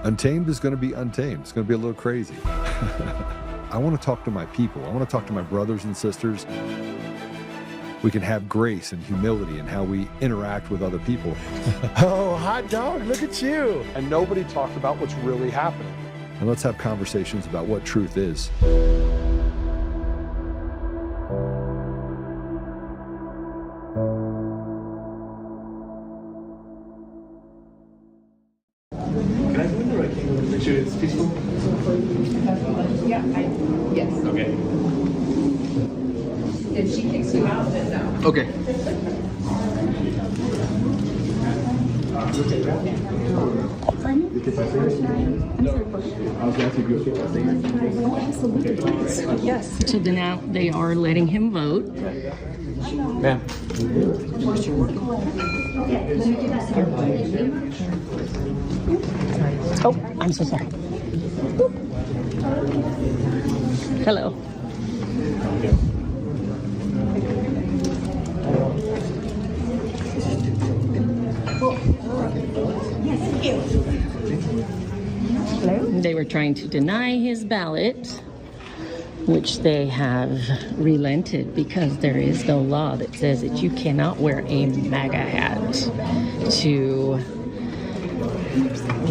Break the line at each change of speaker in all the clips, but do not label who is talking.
Untamed is going to be untamed. It's going to be a little crazy. I want to talk to my people. I want to talk to my brothers and sisters. We can have grace and humility in how we interact with other people.
Oh, hot dog, look at you.
And nobody talked about what's really happening.
And let's have conversations about what truth is.
Can I go in there? I can go make sure it's peaceful.
Yeah, yes.
Okay.
If she kicks you out, then no.
Okay.
Yes.
So then now they are letting him vote.
Ma'am.
Oh, I'm so sorry. Hello. They were trying to deny his ballot, which they have relented because there is no law that says that you cannot wear a MAGA hat to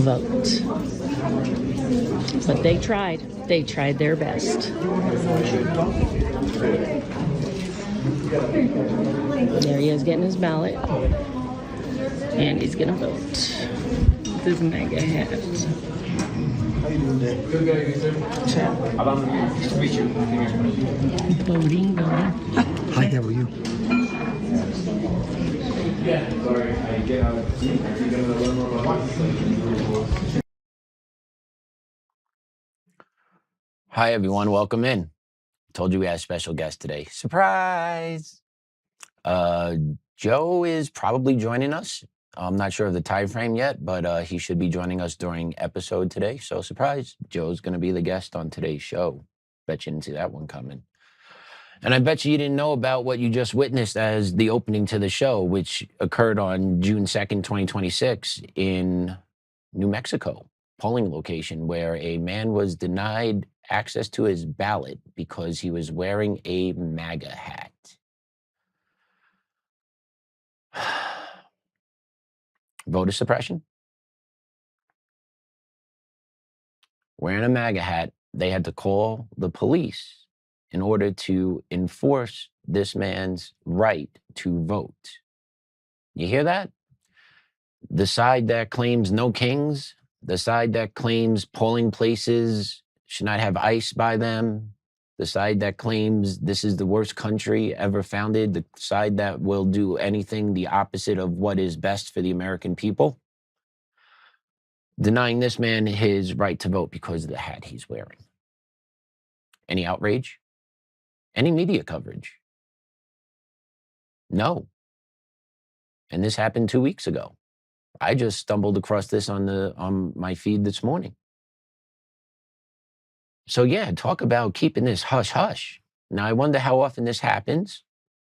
vote. But they tried. They tried their best. There he is getting his ballot. And he's gonna vote with his MAGA hat.
Good guy, sir. Nice to meet you.
Voting.
Hi, how are you?
Yeah. Sorry, I get out of the
Hi, everyone. Welcome in. Told you we had a special guest today. Surprise! Joe is probably joining us. I'm not sure of the time frame yet, but he should be joining us during episode today. So surprise, Joe's going to be the guest on today's show. Bet you didn't see that one coming. And I bet you didn't know about what you just witnessed as the opening to the show, which occurred on June 2nd, 2026 in New Mexico, polling location where a man was denied access to his ballot because he was wearing a MAGA hat. Voter suppression? Wearing a MAGA hat, they had to call the police in order to enforce this man's right to vote. You hear that? The side that claims no kings, the side that claims polling places should not have ICE by them, the side that claims this is the worst country ever founded, the side that will do anything the opposite of what is best for the American people, denying this man his right to vote because of the hat he's wearing. Any outrage? Any media coverage? No. And this happened 2 weeks ago. I just stumbled across this on my feed this morning. So yeah, talk about keeping this hush hush. Now I wonder how often this happens,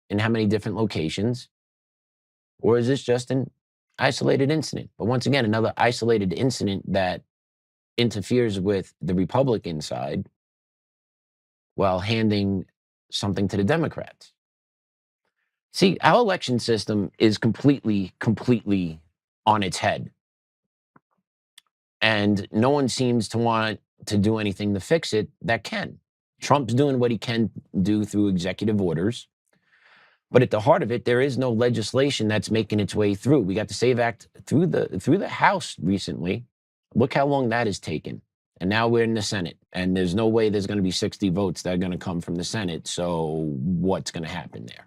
in how many different locations, or is this just an isolated incident? But once again, another isolated incident that interferes with the Republican side while handing something to the Democrats. See, our election system is completely on its head. And no one seems to want to do anything to fix it that can. Trump's doing what he can do through executive orders. But at the heart of it, there is no legislation that's making its way through. We got the SAVE Act through the House recently. Look how long that has taken. And now we're in the Senate. And there's no way there's going to be 60 votes that are going to come from the Senate. So what's going to happen there?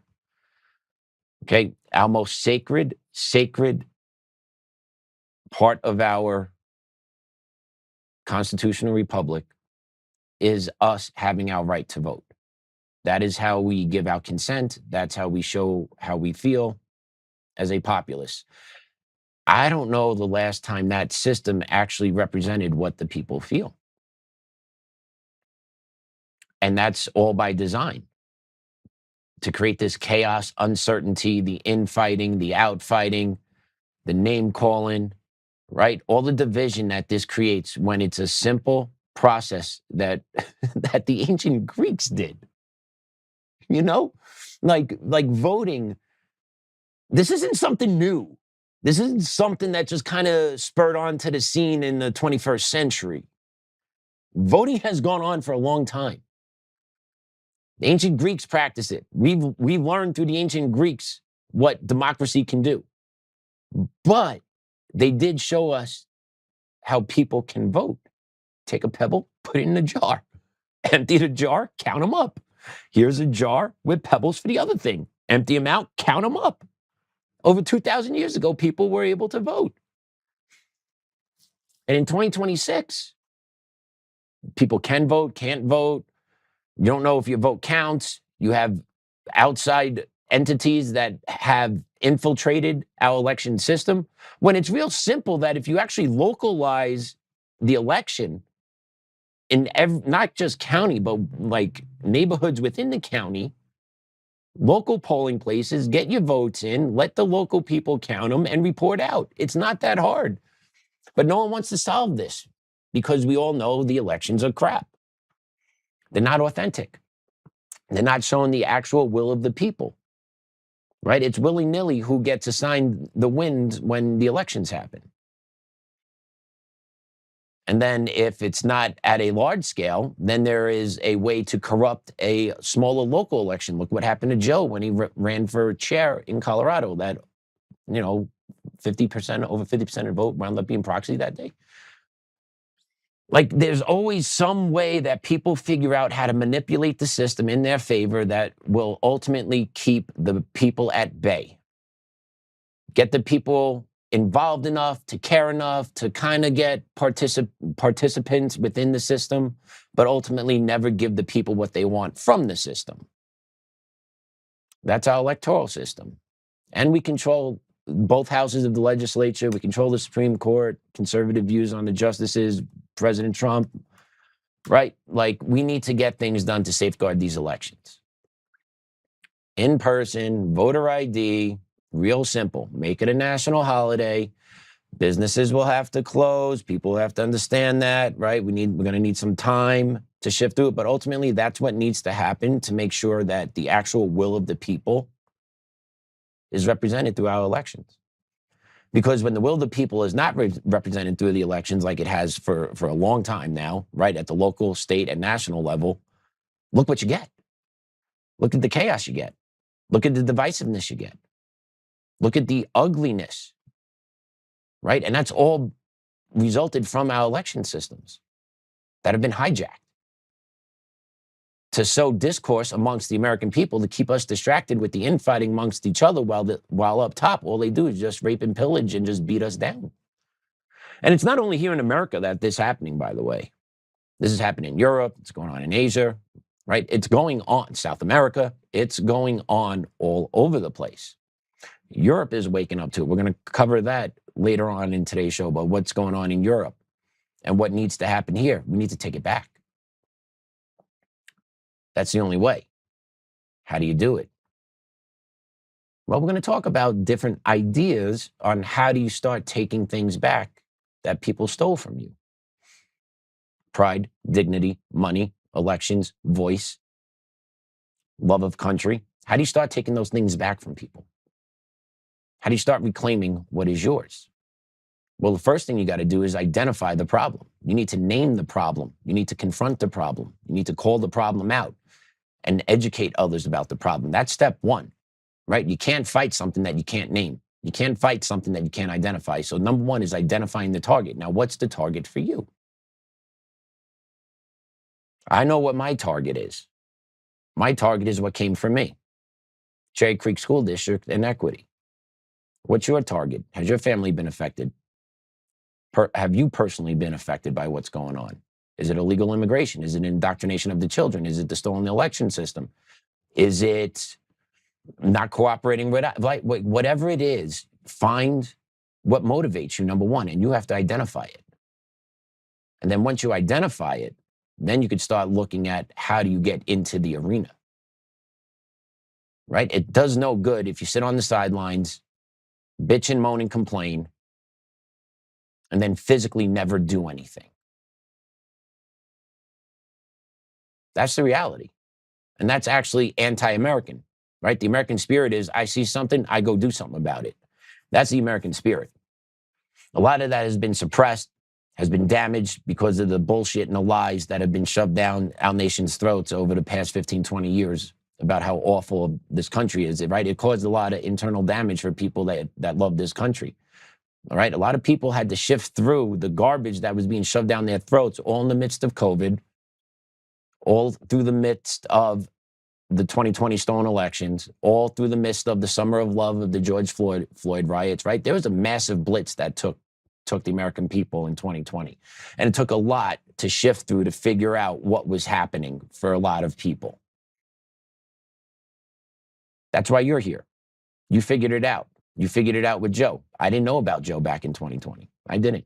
Okay, our most sacred part of our constitutional republic is us having our right to vote. That is how we give our consent. That's how we show how we feel as a populace. I don't know the last time that system actually represented what the people feel. And that's all by design. To create this chaos, uncertainty, the infighting, the outfighting, the name calling, right? All the division that this creates when it's a simple process that that the ancient Greeks did. You know, like voting. This isn't something new. This isn't something that just kind of spurred onto the scene in the 21st century. Voting has gone on for a long time. The ancient Greeks practiced it. We've learned through the ancient Greeks what democracy can do. But they did show us how people can vote. Take a pebble, put it in a jar. Empty the jar, count them up. Here's a jar with pebbles for the other thing. Empty them out, count them up. Over 2,000 years ago, people were able to vote. And in 2026, people can vote, can't vote. You don't know if your vote counts. You have outside entities that have infiltrated our election system. When it's real simple that if you actually localize the election in not just county, but like neighborhoods within the county, local polling places, get your votes in, let the local people count them and report out. It's not that hard. But no one wants to solve this because we all know the elections are crap. They're not authentic. They're not showing the actual will of the people, right? It's willy-nilly who gets assigned the wins when the elections happen. And then if it's not at a large scale, then there is a way to corrupt a smaller local election. Look what happened to Joe when he ran for chair in Colorado. That, 50%, over 50% of the vote wound up being proxy that day. Like, there's always some way that people figure out how to manipulate the system in their favor that will ultimately keep the people at bay. Get the people involved enough, to care enough, to kind of get participants within the system, but ultimately never give the people what they want from the system. That's our electoral system. And we control both houses of the legislature. We control the Supreme Court, conservative views on the justices, President Trump, right? Like, we need to get things done to safeguard these elections. In person, voter ID, real simple. Make it a national holiday. Businesses will have to close. People have to understand that, right? We're going to need some time to shift through it. But ultimately, that's what needs to happen to make sure that the actual will of the people is represented through our elections. Because when the will of the people is not represented through the elections like it has for a long time now, right, at the local, state, and national level, look what you get. Look at the chaos you get. Look at the divisiveness you get. Look at the ugliness, right? And that's all resulted from our election systems that have been hijacked to sow discourse amongst the American people to keep us distracted with the infighting amongst each other while up top, all they do is just rape and pillage and just beat us down. And it's not only here in America that this is happening, by the way. This is happening in Europe. It's going on in Asia, right? It's going on in South America. It's going on all over the place. Europe is waking up to it. We're going to cover that later on in today's show about what's going on in Europe and what needs to happen here. We need to take it back. That's the only way. How do you do it? Well, we're going to talk about different ideas on how do you start taking things back that people stole from you. Pride, dignity, money, elections, voice, love of country. How do you start taking those things back from people? How do you start reclaiming what is yours? Well, the first thing you got to do is identify the problem. You need to name the problem. You need to confront the problem. You need to call the problem out and educate others about the problem. That's step one, right? You can't fight something that you can't name. You can't fight something that you can't identify. So number one is identifying the target. Now, what's the target for you? I know what my target is. My target is what came from me. Cherry Creek School District and equity. What's your target? Has your family been affected? Have you personally been affected by what's going on? Is it illegal immigration? Is it indoctrination of the children? Is it the stolen election system? Is it not cooperating with, like, whatever it is, find what motivates you, number one, and you have to identify it. And then once you identify it, then you could start looking at how do you get into the arena, right? It does no good if you sit on the sidelines, bitch and moan and complain, and then physically never do anything. That's the reality. And that's actually anti-American, right? The American spirit is, I see something, I go do something about it. That's the American spirit. A lot of that has been suppressed, has been damaged because of the bullshit and the lies that have been shoved down our nation's throats over the past 15, 20 years about how awful this country is, right? It caused a lot of internal damage for people that love this country. All right. A lot of people had to shift through the garbage that was being shoved down their throats, all in the midst of COVID, all through the midst of the 2020 stolen elections, all through the midst of the summer of love of the George Floyd riots, right? There was a massive blitz that took the American people in 2020. And it took a lot to shift through to figure out what was happening for a lot of people. That's why you're here. You figured it out. You figured it out with Joe. I didn't know about Joe back in 2020. I didn't.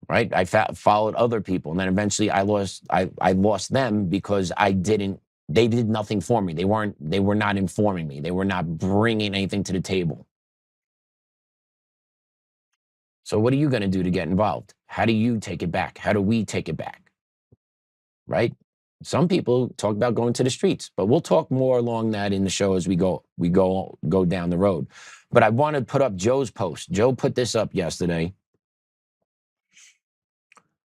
Right? I followed other people, and then eventually I lost them because they did nothing for me. They were not informing me. They were not bringing anything to the table. So what are you going to do to get involved? How do you take it back? How do we take it back? Right? Some people talk about going to the streets, but we'll talk more along that in the show as we go down the road. But I want to put up Joe's post. Joe put this up yesterday,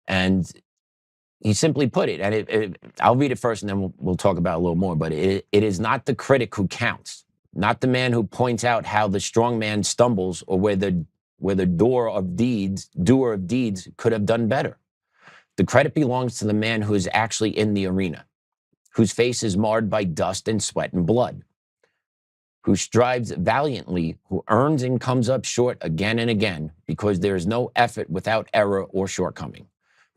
and he simply put it, and I'll read it first, and then we'll talk about it a little more. But it is not the critic who counts, not the man who points out how the strong man stumbles, or where the doer of deeds could have done better. The credit belongs to the man who is actually in the arena, whose face is marred by dust and sweat and blood, who strives valiantly, who earns and comes up short again and again, because there is no effort without error or shortcoming.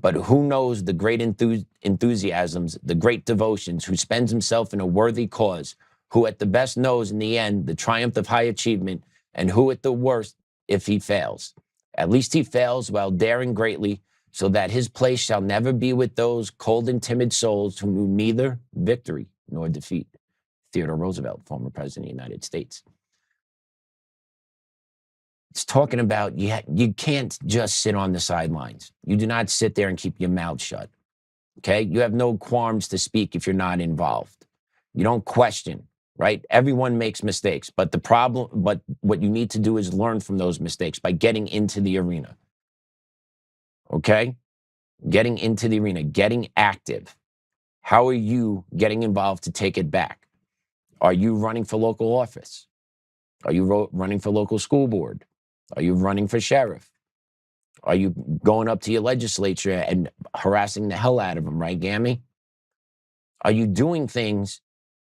But who knows the great enthusiasms, the great devotions, who spends himself in a worthy cause, who at the best knows in the end the triumph of high achievement, and who at the worst, if he fails. At least he fails while daring greatly, so that his place shall never be with those cold and timid souls who knew neither victory nor defeat. Theodore Roosevelt, former president of the United States. It's talking about you can't just sit on the sidelines. You do not sit there and keep your mouth shut. Okay? You have no qualms to speak if you're not involved. You don't question, right? Everyone makes mistakes, but what you need to do is learn from those mistakes by getting into the arena. Okay? Getting into the arena, getting active. How are you getting involved to take it back? Are you running for local office? Are you running for local school board? Are you running for sheriff? Are you going up to your legislature and harassing the hell out of them, right, Gammy? Are you doing things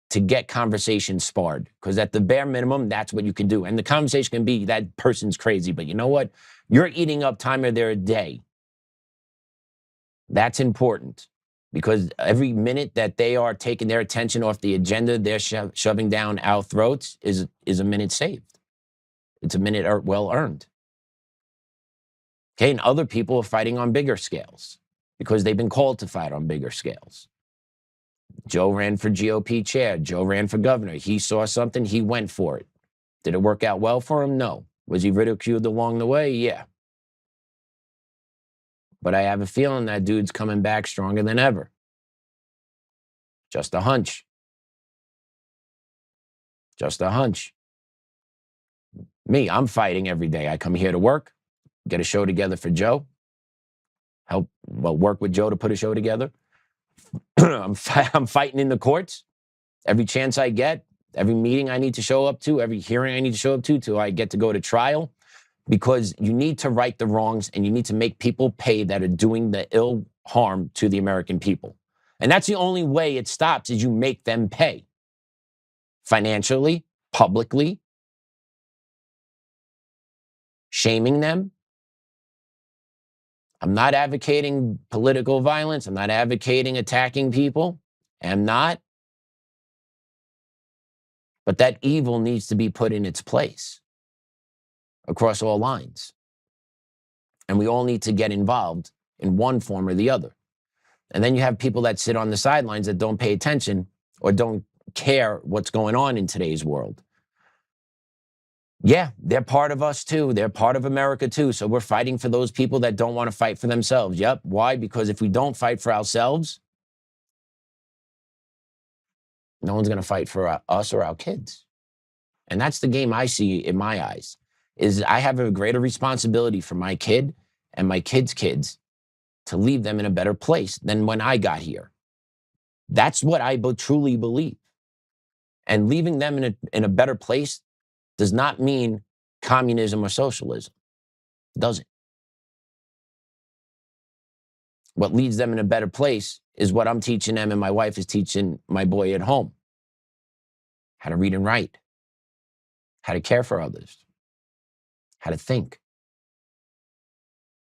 to get conversation sparred? Because at the bare minimum, that's what you can do. And the conversation can be, that person's crazy, but you know what? You're eating up time of their day. That's important, because every minute that they are taking their attention off the agenda they're shoving down our throats is a minute saved. It's a minute well earned. Okay, and other people are fighting on bigger scales because they've been called to fight on bigger scales. Joe ran for GOP chair. Joe ran for governor. He saw something, he went for it. Did it work out well for him? No. Was he ridiculed along the way? Yeah. But I have a feeling that dude's coming back stronger than ever. Just a hunch. Just a hunch. Me, I'm fighting every day. I come here to work, get a show together for Joe, work with Joe to put a show together. I'm fighting in the courts every chance I get, every meeting I need to show up to, every hearing I need to show up to till I get to go to trial. Because you need to right the wrongs, and you need to make people pay that are doing the ill harm to the American people. And that's the only way it stops, is you make them pay. Financially, publicly, shaming them. I'm not advocating political violence. I'm not advocating attacking people. I'm not. But that evil needs to be put in its place across all lines. And we all need to get involved in one form or the other. And then you have people that sit on the sidelines that don't pay attention or don't care what's going on in today's world. Yeah, they're part of us too. They're part of America too. So we're fighting for those people that don't want to fight for themselves. Yep. Why? Because if we don't fight for ourselves, no one's going to fight for us or our kids. And that's the game I see in my eyes, is I have a greater responsibility for my kid and my kids' kids to leave them in a better place than when I got here. That's what I truly believe. And leaving them in a better place does not mean communism or socialism. It doesn't. What leads them in a better place is what I'm teaching them and my wife is teaching my boy at home. How to read and write. How to care for others. How to think.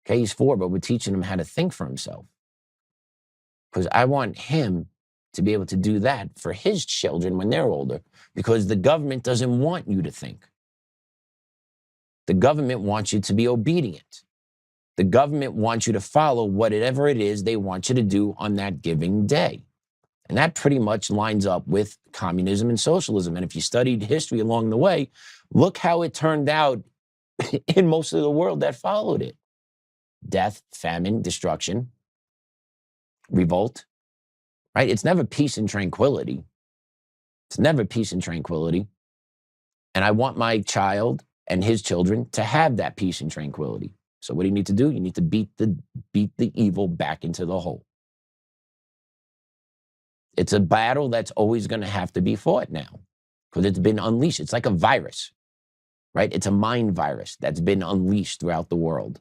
Okay, he's 4, but we're teaching him how to think for himself. Because I want him to be able to do that for his children when they're older, because the government doesn't want you to think. The government wants you to be obedient. The government wants you to follow whatever it is they want you to do on that given day. And that pretty much lines up with communism and socialism. And if you studied history along the way, look how it turned out in most of the world that followed it. Death, famine, destruction, revolt, right? It's never peace and tranquility. It's never peace and tranquility. And I want my child and his children to have that peace and tranquility. So what do you need to do? You need to beat the evil back into the hole. It's a battle that's always going to have to be fought now because it's been unleashed. It's like a virus, right? It's a mind virus that's been unleashed throughout the world.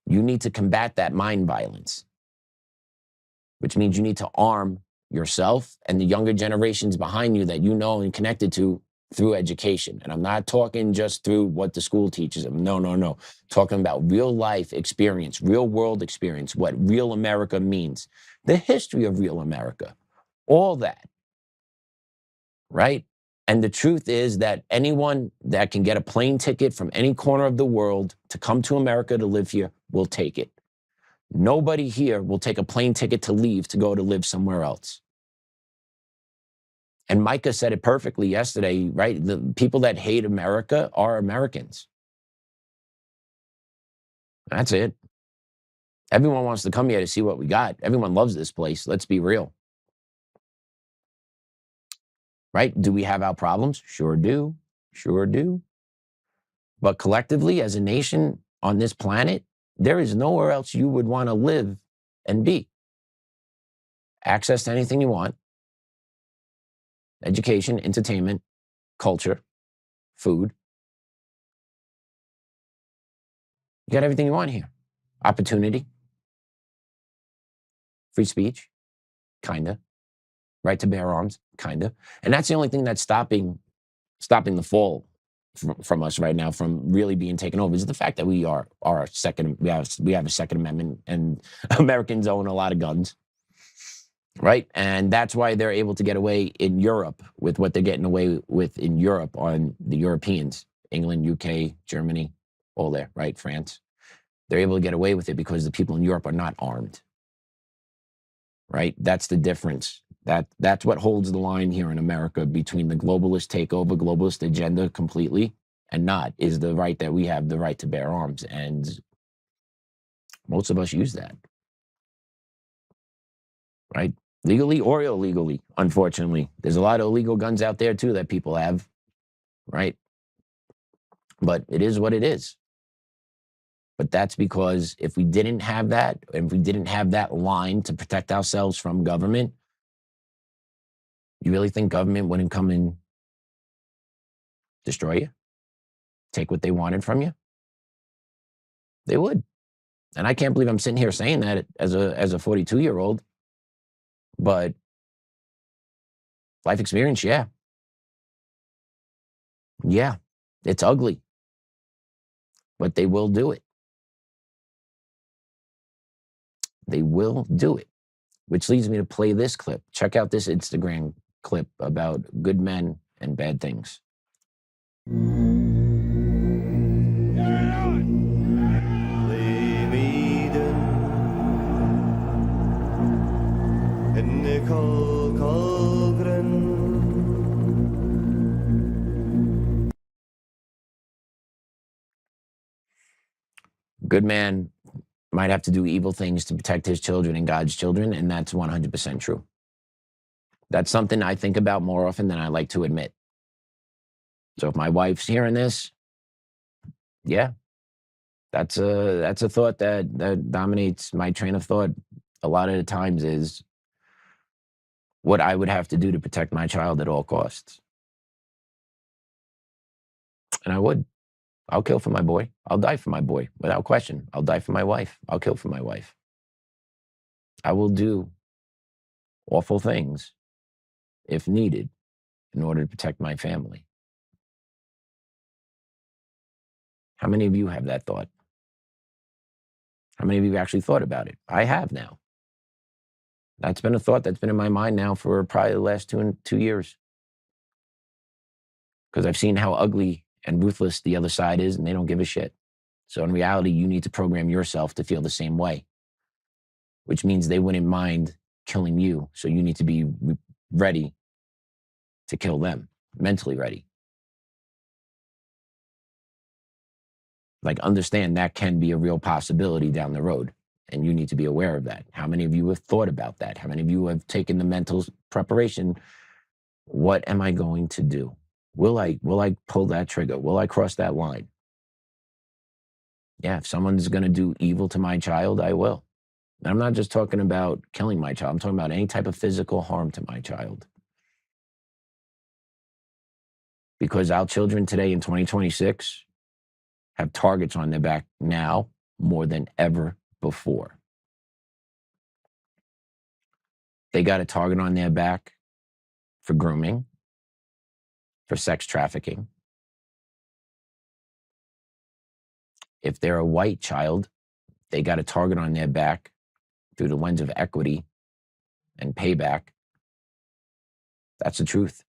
You need to combat that mind violence, which means you need to arm yourself and the younger generations behind you that you know and connected to through education. And I'm not talking just through what the school teaches them. No. Talking about real life experience, real world experience, what real America means, the history of real America, all that, right? And the truth is that anyone that can get a plane ticket from any corner of the world to come to America to live here will take it. Nobody here will take a plane ticket to leave to go to live somewhere else. And Micah said it perfectly yesterday, right? The people that hate America are Americans. That's it. Everyone wants to come here to see what we got. Everyone loves this place. Let's be real. Right? Do we have our problems? Sure do. Sure do. But collectively, as a nation on this planet, there is nowhere else you would want to live and be. Access to anything you want. Education, entertainment, culture, food. You got everything you want here. Opportunity. Free speech. Kinda. Right to bear arms. Kinda. And that's the only thing that's stopping the fall from us right now from really being taken over is the fact that we have a Second Amendment and Americans own a lot of guns. Right? And that's why they're able to get away in Europe with what they're getting away with in Europe on the Europeans, England, UK, Germany, all there, right? France. They're able to get away with it because the people in Europe are not armed. Right? That's the difference. That's what holds the line here in America between the globalist takeover, globalist agenda completely, and not, is the right that we have the right to bear arms. And most of us use that. Right? Legally or illegally, unfortunately. There's a lot of illegal guns out there too that people have, right? But it is what it is. But that's because if we didn't have that, and if we didn't have that line to protect ourselves from government, you really think government wouldn't come and destroy you? Take what they wanted from you? They would. And I can't believe I'm sitting here saying that as a 42-year-old. But life experience, yeah. Yeah, it's ugly. But they will do it. They will do it. Which leads me to play this clip. Check out this Instagram clip about good men and bad things. good man might have to do evil things to protect his children and God's children, and that's 100% true. That's something I think about more often than I like to admit. So if my wife's hearing this, yeah, that's a thought that dominates my train of thought a lot of the times, is what I would have to do to protect my child at all costs. And I would. I'll kill for my boy. I'll die for my boy, without question. I'll die for my wife. I'll kill for my wife. I will do awful things if needed in order to protect my family. How many of you have that thought? How many of you actually thought about it? I have now. That's been a thought that's been in my mind now for probably the last 2 years. Because I've seen how ugly and ruthless the other side is, and they don't give a shit. So in reality, you need to program yourself to feel the same way, which means they wouldn't mind killing you. So you need to be ready to kill them, mentally ready. Like, understand that can be a real possibility down the road, and you need to be aware of that. How many of you have thought about that? How many of you have taken the mental preparation? What am I going to do? Will I pull that trigger? Will I cross that line? Yeah, if someone's going to do evil to my child, I will. And I'm not just talking about killing my child. I'm talking about any type of physical harm to my child. Because our children today in 2026 have targets on their back now more than ever before. They got a target on their back for grooming, for sex trafficking. If they're a white child, they got a target on their back through the lens of equity and payback. That's the truth.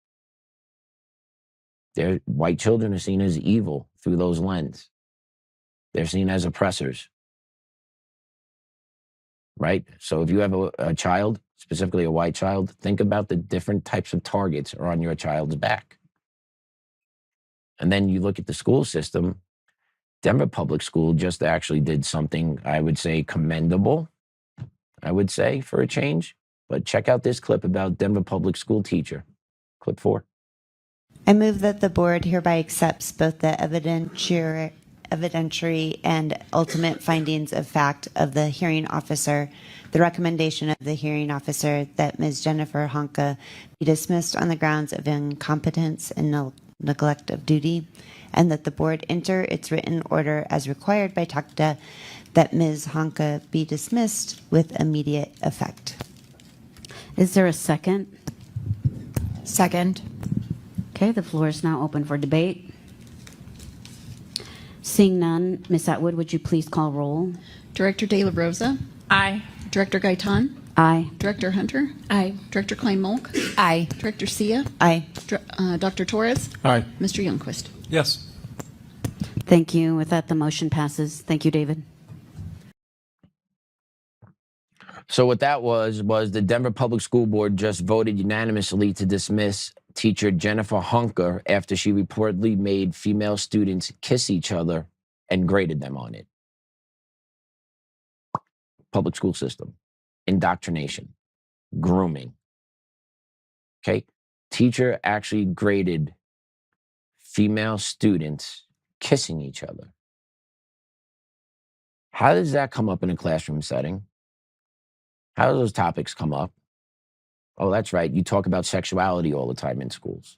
Their white children are seen as evil through those lenses. They're seen as oppressors, right? So if you have a child, specifically a white child, think about the different types of targets are on your child's back. And then you look at the school system. Denver Public School just actually did something, I would say, commendable, I would say, for a change. But check out this clip about Denver Public School teacher. Clip 4.
I move that the board hereby accepts both the evidentiary and ultimate findings of fact of the hearing officer, the recommendation of the hearing officer that Ms. Jennifer Honka be dismissed on the grounds of incompetence and neglect of duty, and that the board enter its written order as required by TACTA that Ms. Honka be dismissed with immediate effect.
Is there a second?
Second.
Okay, the floor is now open for debate. Seeing none, Ms. Atwood, would you please call roll?
Director De La Rosa? Aye. Director Gaitan?
Aye.
Director Hunter?
Aye.
Director Klein-Molk?
Aye.
Director Sia?
Aye.
Dr. Torres?
Aye.
Mr. Youngquist?
Yes.
Thank you. With that, the motion passes. Thank you, David.
So what that was the Denver Public School Board just voted unanimously to dismiss teacher Jennifer Honka after she reportedly made female students kiss each other and graded them on it. Public school system, indoctrination, grooming. Okay? Teacher actually graded female students kissing each other. How does that come up in a classroom setting? How do those topics come up? Oh, that's right. You talk about sexuality all the time in schools.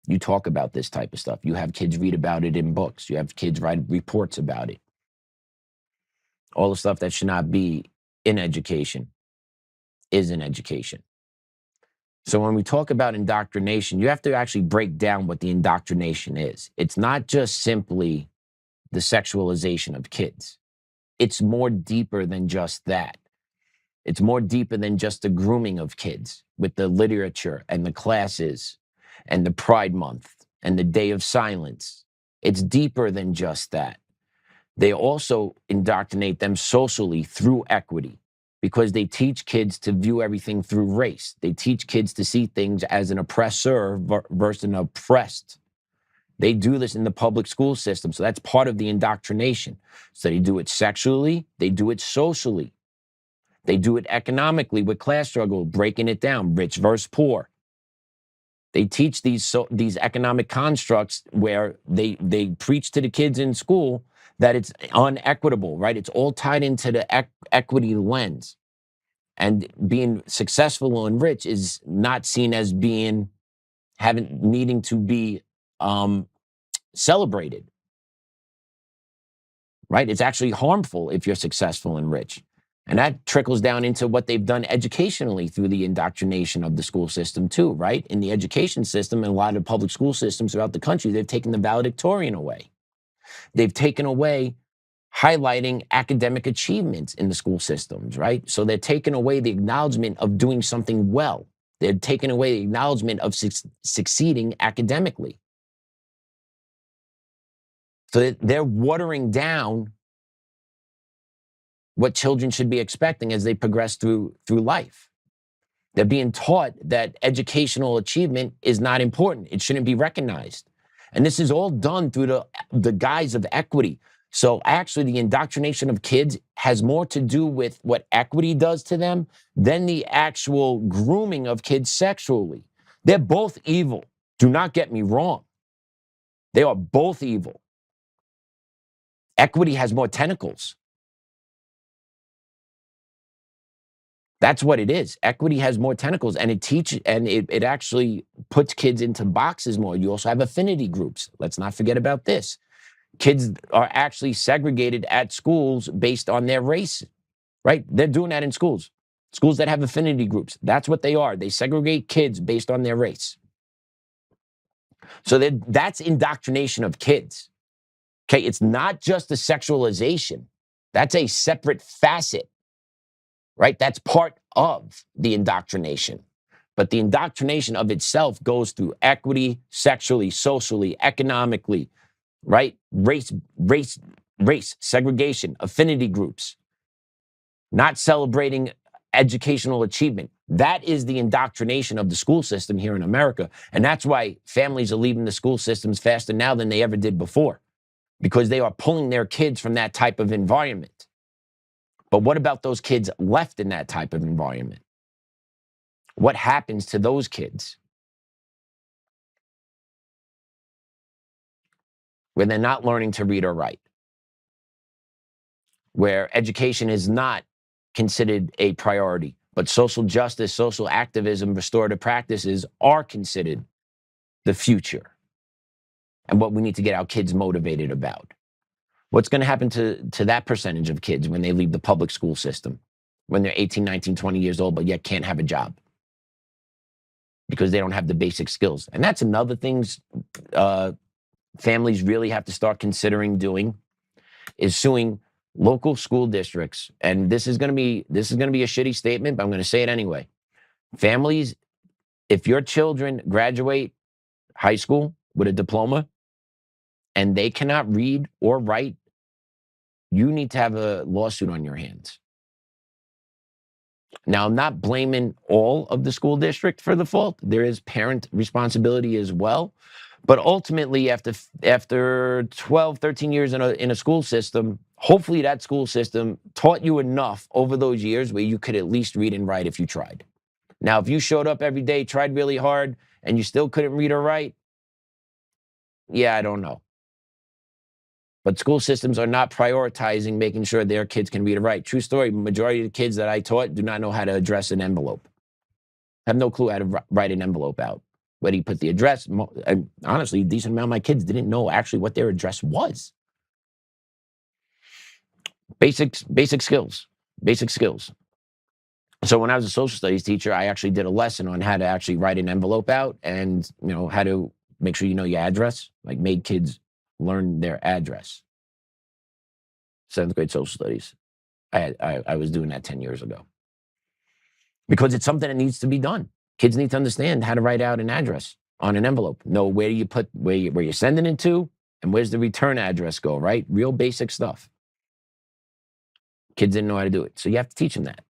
You talk about this type of stuff. You have kids read about it in books. You have kids write reports about it. All the stuff that should not be in education is in education. So when we talk about indoctrination, you have to actually break down what the indoctrination is. It's not just simply the sexualization of kids. It's more deeper than just that. It's more deeper than just the grooming of kids with the literature and the classes and the Pride Month and the Day of Silence. It's deeper than just that. They also indoctrinate them socially through equity because they teach kids to view everything through race. They teach kids to see things as an oppressor versus an oppressed. They do this in the public school system. So that's part of the indoctrination. So they do it sexually, they do it socially, they do it economically with class struggle, breaking it down, rich versus poor. They teach these economic constructs where they preach to the kids in school that it's unequitable, right? It's all tied into the equity lens. And being successful and rich is not seen as needing to be celebrated, right? It's actually harmful if you're successful and rich. And that trickles down into what they've done educationally through the indoctrination of the school system too, right? In the education system and a lot of public school systems throughout the country, they've taken the valedictorian away. They've taken away highlighting academic achievements in the school systems, right? So they're taking away the acknowledgement of doing something well. They're taking away the acknowledgement of succeeding academically. So they're watering down what children should be expecting as they progress through life. They're being taught that educational achievement is not important. It shouldn't be recognized. And this is all done through the guise of equity. So actually the indoctrination of kids has more to do with what equity does to them than the actual grooming of kids sexually. They're both evil. Do not get me wrong. They are both evil. Equity has more tentacles. That's what it is. Equity has more tentacles, and it actually puts kids into boxes more. You also have affinity groups. Let's not forget about this. Kids are actually segregated at schools based on their race, right? They're doing that in schools. Schools that have affinity groups. That's what they are. They segregate kids based on their race. So that's indoctrination of kids. Okay, it's not just the sexualization. That's a separate facet. Right? That's part of the indoctrination. But the indoctrination of itself goes through equity, sexually, socially, economically, right? Race, segregation, affinity groups, not celebrating educational achievement. That is the indoctrination of the school system here in America. And that's why families are leaving the school systems faster now than they ever did before, because they are pulling their kids from that type of environment. But what about those kids left in that type of environment? What happens to those kids where they're not learning to read or write, where education is not considered a priority, but social justice, social activism, restorative practices are considered the future and what we need to get our kids motivated about? What's going to happen to that percentage of kids when they leave the public school system, when they're 18, 19, 20 years old, but yet can't have a job because they don't have the basic skills? And that's another thing families really have to start considering doing, is suing local school districts. And this is going to be a shitty statement, but I'm going to say it anyway. Families, if your children graduate high school with a diploma and they cannot read or write, you need to have a lawsuit on your hands. Now, I'm not blaming all of the school district for the fault. There is parent responsibility as well. But ultimately, after 12, 13 years in a school system, hopefully that school system taught you enough over those years where you could at least read and write if you tried. Now, if you showed up every day, tried really hard, and you still couldn't read or write, yeah, I don't know. But school systems are not prioritizing making sure their kids can read or write. True story, majority of the kids that I taught do not know how to address an envelope. Have no clue how to write an envelope out. Where do you put the address? And honestly, a decent amount of my kids didn't know actually what their address was. Basic skills. So when I was a social studies teacher, I actually did a lesson on how to actually write an envelope out and, how to make sure you know your address, like made kids learn their address. 7th grade social studies. I was doing that 10 years ago. Because it's something that needs to be done. Kids need to understand how to write out an address on an envelope. Know where you put where you're sending it to, and where's the return address go, right? Real basic stuff. Kids didn't know how to do it. So you have to teach them that.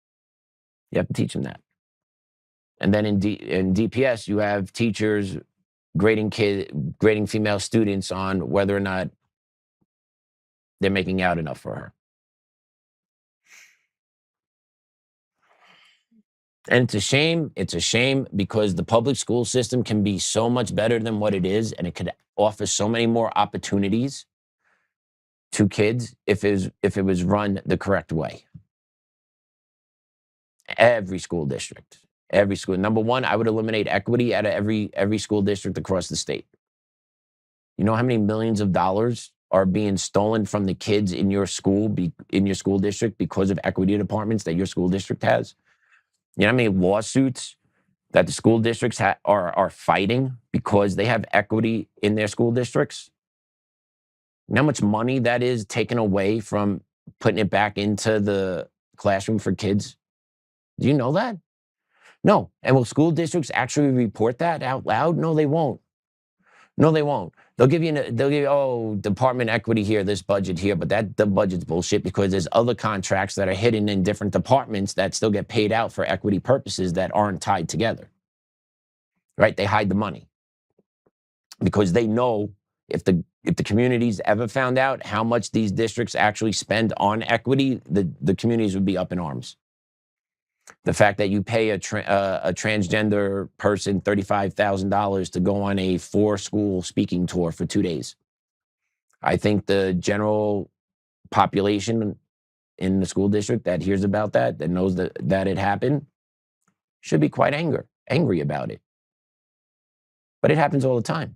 And then in DPS, you have teachers grading female students on whether or not they're making out enough for her. And it's a shame. It's a shame because the public school system can be so much better than what it is, and it could offer so many more opportunities to kids if it was run the correct way. Every school district, every school. Number one, I would eliminate equity out of every school district across the state. You know how many millions of dollars are being stolen from the kids in your school, in your school district, because of equity departments that your school district has? You know how many lawsuits that the school districts are fighting because they have equity in their school districts? You know how much money that is taken away from putting it back into the classroom for kids? Do you know that? No. And will school districts actually report that out loud? No, they won't. No, they won't. They'll give you, oh, department equity here, this budget here, but the budget's bullshit because there's other contracts that are hidden in different departments that still get paid out for equity purposes that aren't tied together. Right? They hide the money because they know if the communities ever found out how much these districts actually spend on equity, the communities would be up in arms. The fact that you pay a transgender person $35,000 to go on a 4-school speaking tour for 2 days. I think the general population in the school district that hears about that knows that it happened, should be quite angry about it. But it happens all the time.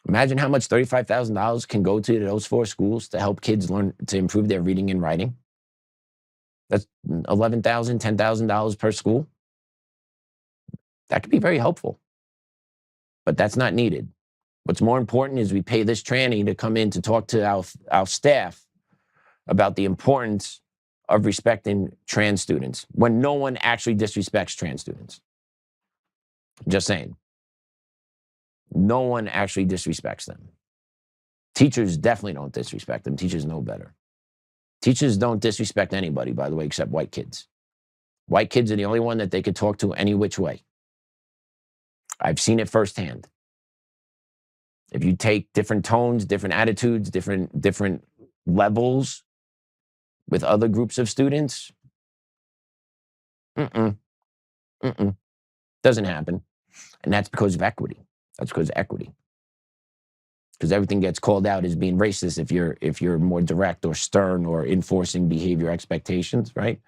Imagine how much $35,000 can go to those 4 schools to help kids learn to improve their reading and writing. That's $11,000, $10,000 per school. That could be very helpful, but that's not needed. What's more important is we pay this tranny to come in to talk to our staff about the importance of respecting trans students when no one actually disrespects trans students. Just saying. No one actually disrespects them. Teachers definitely don't disrespect them. Teachers know better. Teachers don't disrespect anybody, by the way, except white kids. White kids are the only one that they could talk to any which way. I've seen it firsthand. If you take different tones, different attitudes, different levels with other groups of students, doesn't happen. And that's because of equity. That's because of equity. Because everything gets called out as being racist if you're more direct or stern or enforcing behavior expectations, right?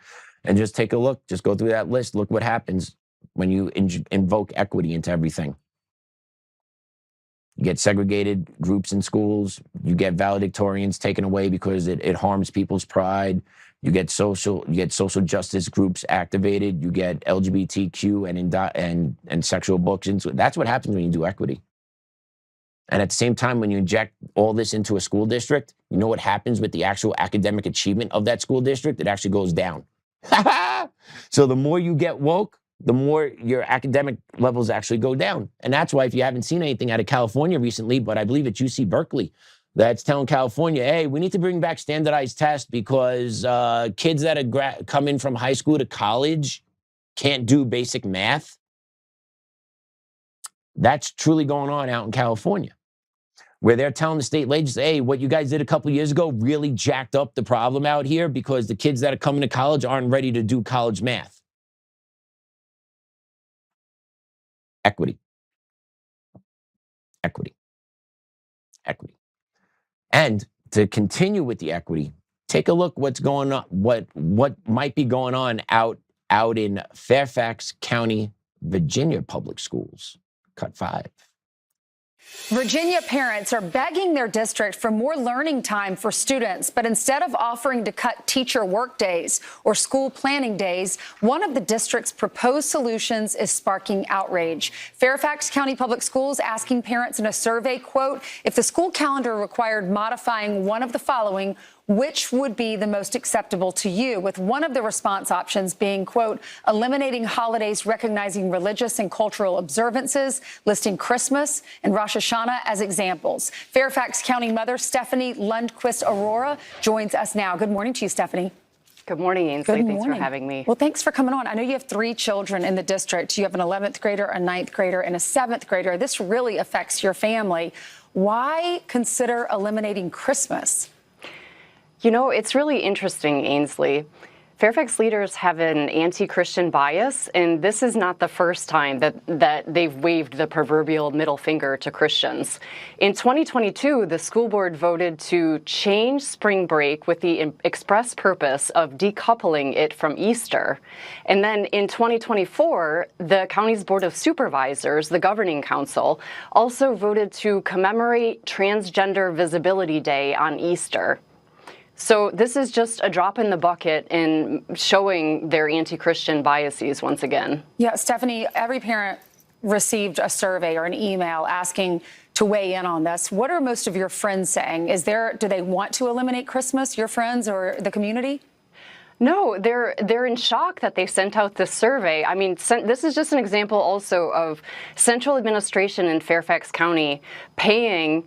And just take a look, just go through that list. Look what happens when you invoke equity into everything. You get segregated groups in schools. You get valedictorians taken away because it harms people's pride. You get social justice groups activated. You get LGBTQ and sexual books. And so that's what happens when you do equity. And at the same time, when you inject all this into a school district, you know what happens with the actual academic achievement of that school district? It actually goes down. So the more you get woke, the more your academic levels actually go down. And that's why if you haven't seen anything out of California recently, but I believe it's UC Berkeley, that's telling California, hey, we need to bring back standardized tests because kids that are coming from high school to college can't do basic math. That's truly going on out in California, where they're telling the state legislature, hey, what you guys did a couple of years ago really jacked up the problem out here because the kids that are coming to college aren't ready to do college math. Equity. Equity. Equity. And to continue with the equity, take a look what's going on, what might be going on out in Fairfax County, Virginia public schools. Cut 5.
Virginia parents are begging their district for more learning time for students, but instead of offering to cut teacher work days or school planning days, one of the district's proposed solutions is sparking outrage. Fairfax County Public Schools asking parents in a survey, quote, if the school calendar required modifying one of the following, which would be the most acceptable to you? With one of the response options being, quote, eliminating holidays recognizing religious and cultural observances, listing Christmas and Rosh Hashanah as examples. Fairfax County mother Stephanie Lundquist Aurora joins us now. Good morning to you, Stephanie.
Good morning, Ainsley.
Good
Thanks for
morning.
having me.
Well, thanks for coming on. I know you have 3 children in the district. You have an 11th grader, a 9th grader, and a 7th grader. This really affects your family. Why consider eliminating Christmas?
You know, it's really interesting, Ainsley. Fairfax leaders have an anti-Christian bias, and this is not the first time that they've waved the proverbial middle finger to Christians. In 2022, the school board voted to change spring break with the express purpose of decoupling it from Easter. And then in 2024, the county's Board of Supervisors, the governing council, also voted to commemorate Transgender Visibility Day on Easter. So this is just a drop in the bucket in showing their anti-Christian biases once again.
Yeah, Stephanie, every parent received a survey or an email asking to weigh in on this. What are most of your friends saying? Do they want to eliminate Christmas, your friends or the community?
No, they're in shock that they sent out this survey. I mean, this is just an example also of central administration in Fairfax County paying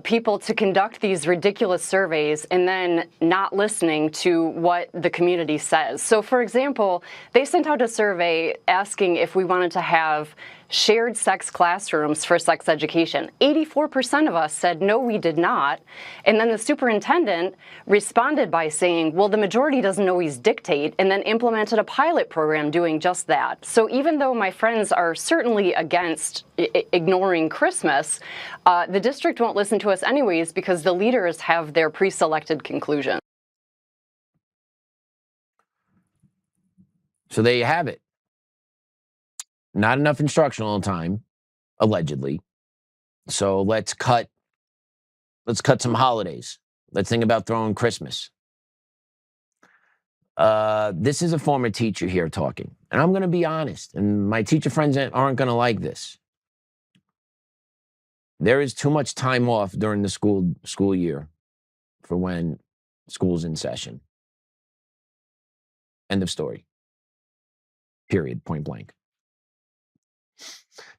people to conduct these ridiculous surveys and then not listening to what the community says. So, for example, they sent out a survey asking if we wanted to have shared sex classrooms for sex education. 84% of us said no, we did not. And then the superintendent responded by saying, well, the majority doesn't always dictate, and then implemented a pilot program doing just that. So even though my friends are certainly against ignoring Christmas, the district won't listen to us anyways because the leaders have their pre-selected conclusion.
So there you have it. Not enough instructional time, allegedly. So let's cut some holidays. Let's think about throwing Christmas. This is a former teacher here talking. And I'm going to be honest, and my teacher friends aren't going to like this. There is too much time off during the school year for when school's in session. End of story. Period. Point blank.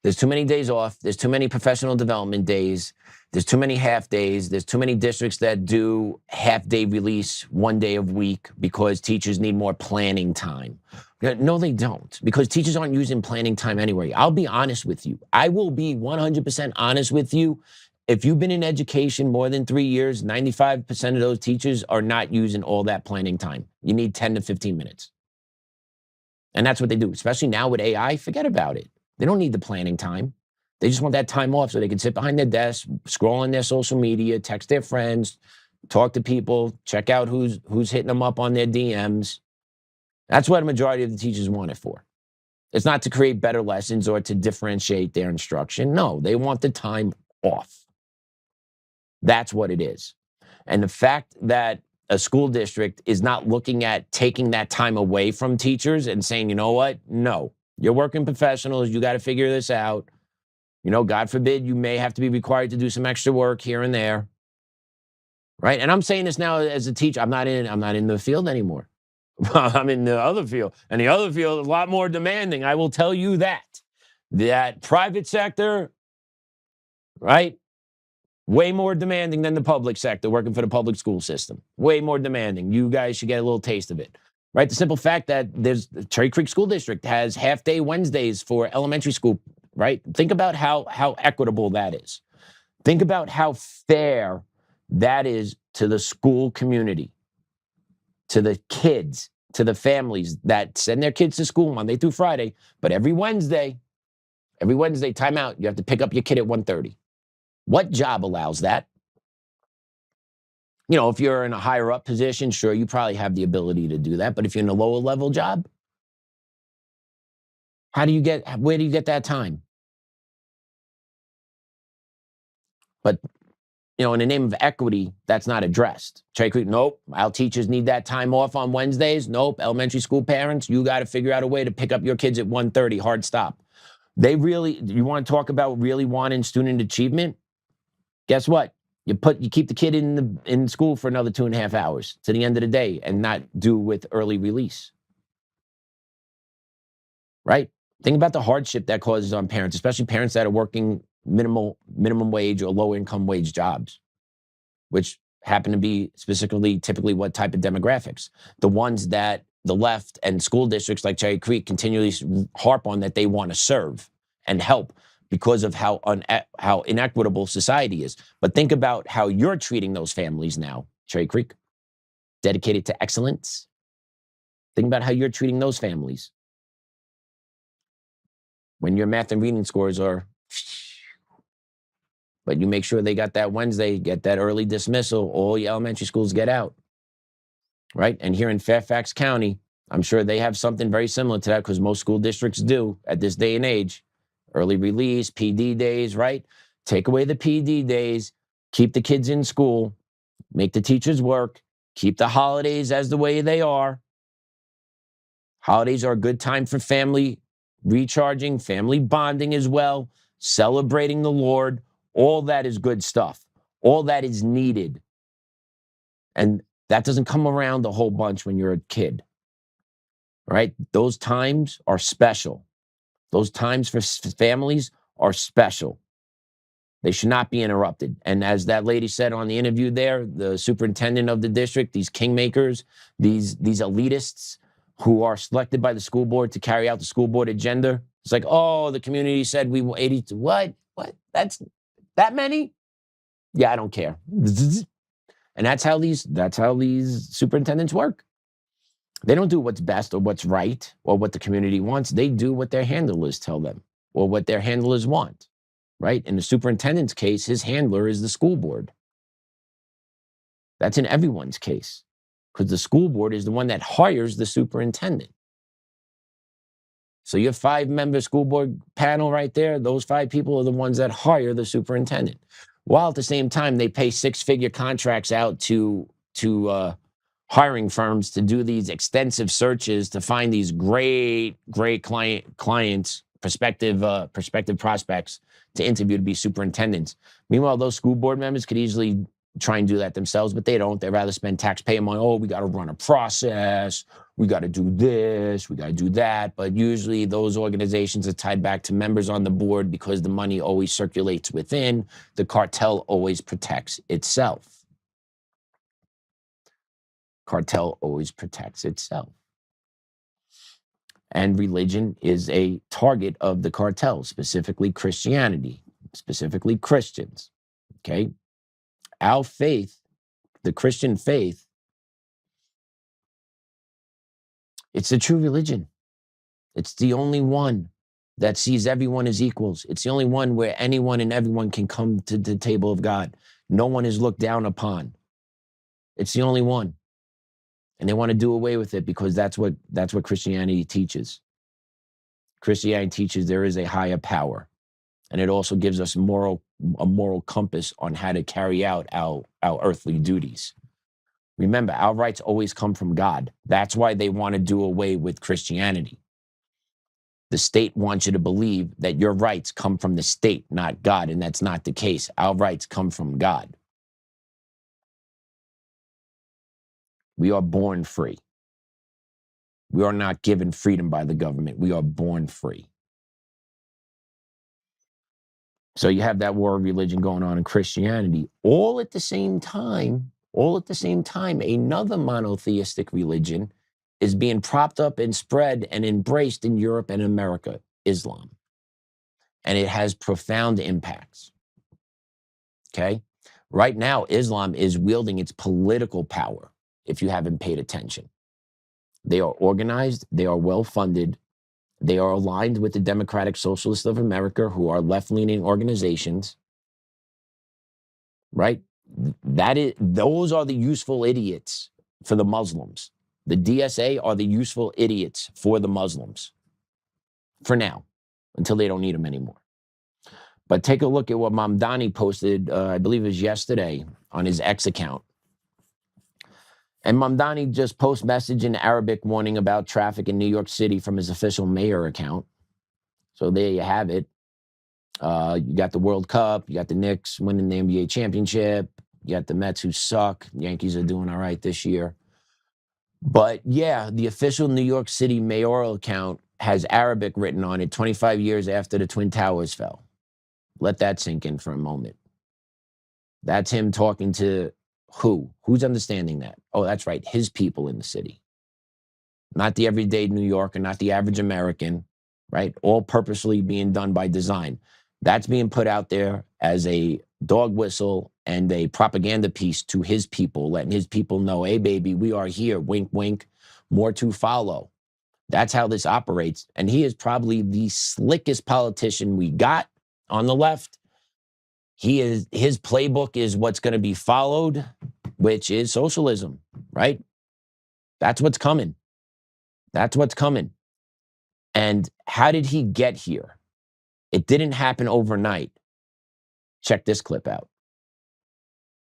There's too many days off. There's too many professional development days. There's too many half days. There's too many districts that do half-day release 1 day a week because teachers need more planning time. No, they don't, because teachers aren't using planning time anyway. I'll be honest with you. I will be 100% honest with you. If you've been in education more than 3 years, 95% of those teachers are not using all that planning time. You need 10 to 15 minutes. And that's what they do, especially now with AI. Forget about it. They don't need the planning time. They just want that time off so they can sit behind their desk, scroll on their social media, text their friends, talk to people, check out who's hitting them up on their DMs. That's what a majority of the teachers want it for. It's not to create better lessons or to differentiate their instruction. No, they want the time off. That's what it is. And the fact that a school district is not looking at taking that time away from teachers and saying, you know what? No. You're working professionals. You got to figure this out. You know, God forbid, you may have to be required to do some extra work here and there. Right? And I'm saying this now as a teacher. I'm not in the field anymore. I'm in the other field. And the other field is a lot more demanding. I will tell you that. That private sector, right? Way more demanding than the public sector, working for the public school system. Way more demanding. You guys should get a little taste of it. Right? The simple fact that there's the Cherry Creek School District has half-day Wednesdays for elementary school, right? Think about how equitable that is. Think about how fair that is to the school community, to the kids, to the families that send their kids to school Monday through Friday, but every Wednesday, time out, you have to pick up your kid at 1:30. What job allows that? You know, if you're in a higher up position, sure, you probably have the ability to do that. But if you're in a lower level job, where do you get that time? But, you know, in the name of equity, that's not addressed. Cherry Creek, nope. Our teachers need that time off on Wednesdays. Nope. Elementary school parents, you got to figure out a way to pick up your kids at 1:30. Hard stop. You want to talk about really wanting student achievement? Guess what? You keep the kid in school for another 2.5 hours to the end of the day and not do with early release. Right? Think about the hardship that causes on parents, especially parents that are working minimum wage or low income wage jobs, which happen to be specifically, typically what type of demographics? The ones that the left and school districts like Cherry Creek continually harp on that they want to serve and help because of how inequitable society is. But think about how you're treating those families now, Cherry Creek, dedicated to excellence. Think about how you're treating those families when your math and reading scores are, but you make sure they got that Wednesday, get that early dismissal, all your elementary schools get out, right? And here in Fairfax County, I'm sure they have something very similar to that because most school districts do at this day and age. Early release, PD days, right? Take away the PD days, keep the kids in school, make the teachers work, keep the holidays as the way they are. Holidays are a good time for family recharging, family bonding as well, celebrating the Lord. All that is good stuff. All that is needed. And that doesn't come around a whole bunch when you're a kid, right? Those times are special. Those times for families are special. They should not be interrupted. And as that lady said on the interview there, the superintendent of the district, these kingmakers, these elitists who are selected by the school board to carry out the school board agenda. It's like, oh, the community said we want 82. What? That's that many? Yeah, I don't care. And that's how these superintendents work. They don't do what's best or what's right or what the community wants. They do what their handlers tell them or what their handlers want, right? In the superintendent's case, his handler is the school board. That's in everyone's case because the school board is the one that hires the superintendent. So your 5-member school board panel right there, those 5 people are the ones that hire the superintendent. While at the same time, they pay 6-figure contracts out to hiring firms to do these extensive searches to find these great clients, prospective prospects to interview to be superintendents. Meanwhile, those school board members could easily try and do that themselves, but they don't. They'd rather spend taxpayer money. Oh, we got to run a process. We got to do this. We got to do that. But usually those organizations are tied back to members on the board because the money always circulates within. The cartel always protects itself. Cartel always protects itself. And religion is a target of the cartel, specifically Christianity, specifically Christians, okay? Our faith, the Christian faith, it's the true religion. It's the only one that sees everyone as equals. It's the only one where anyone and everyone can come to the table of God. No one is looked down upon. It's the only one. And they want to do away with it because that's what Christianity teaches. Christianity teaches there is a higher power. And it also gives us a moral compass on how to carry out our earthly duties. Remember, our rights always come from God. That's why they want to do away with Christianity. The state wants you to believe that your rights come from the state, not God, and that's not the case. Our rights come from God. We are born free. We are not given freedom by the government. We are born free. So you have that war of religion going on in Christianity. All at the same time, another monotheistic religion is being propped up and spread and embraced in Europe and America, Islam. And it has profound impacts. Okay? Right now, Islam is wielding its political power, if you haven't paid attention. They are organized, they are well-funded, they are aligned with the Democratic Socialists of America, who are left-leaning organizations, right? Those are the useful idiots for the Muslims. The DSA are the useful idiots for the Muslims, for now, until they don't need them anymore. But take a look at what Mamdani posted, I believe it was yesterday, on his X account. And Mamdani just post message in Arabic warning about traffic in New York City from his official mayor account. So there you have it. You got the World Cup. You got the Knicks winning the NBA championship. You got the Mets who suck. Yankees are doing all right this year. But yeah, the official New York City mayoral account has Arabic written on it 25 years after the Twin Towers fell. Let that sink in for a moment. That's him talking to Who's understanding that? Oh, that's right, his people in the city. Not the everyday New Yorker, not the average American, right? All purposely being done by design. That's being put out there as a dog whistle and a propaganda piece to his people, letting his people know, hey, baby, we are here, wink, wink, more to follow. That's how this operates. And he is probably the slickest politician we got on the left. His playbook is what's going to be followed, which is socialism, right? That's what's coming. That's what's coming. And how did he get here? It didn't happen overnight. Check this clip out.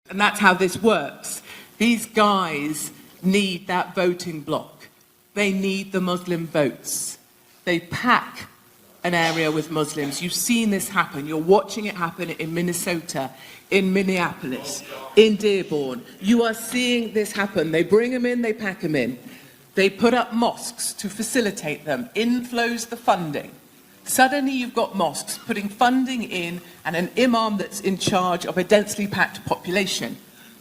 And that's how this works. These guys need that voting bloc. They need the Muslim votes. They pack an area with Muslims. You've seen this happen. You're watching it happen in Minnesota, in Minneapolis, in Dearborn. You are seeing this happen. They bring them in, they pack them in. They put up mosques to facilitate them. In flows the funding. Suddenly you've got mosques putting funding in and an imam that's in charge of a densely packed population.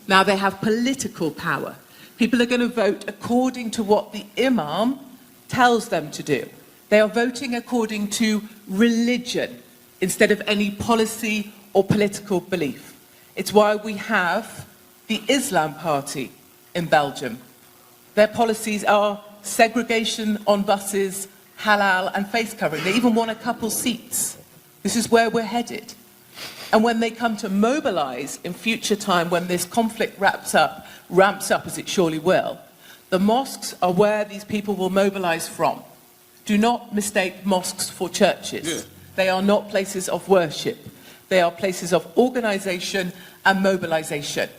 Now they have political power. People are going to vote according to what the imam tells them to do. They are voting according to religion instead of any policy or political belief. It's why we have the Islam Party in Belgium. Their policies are segregation on buses, halal and face covering. They even want a couple seats. This is where we're headed. And when they come to mobilize in future time, when this conflict ramps up as it surely will, the mosques are where these people will mobilize from. Do not mistake mosques for churches. Yeah. They are not places of worship. They are places of organization and mobilization.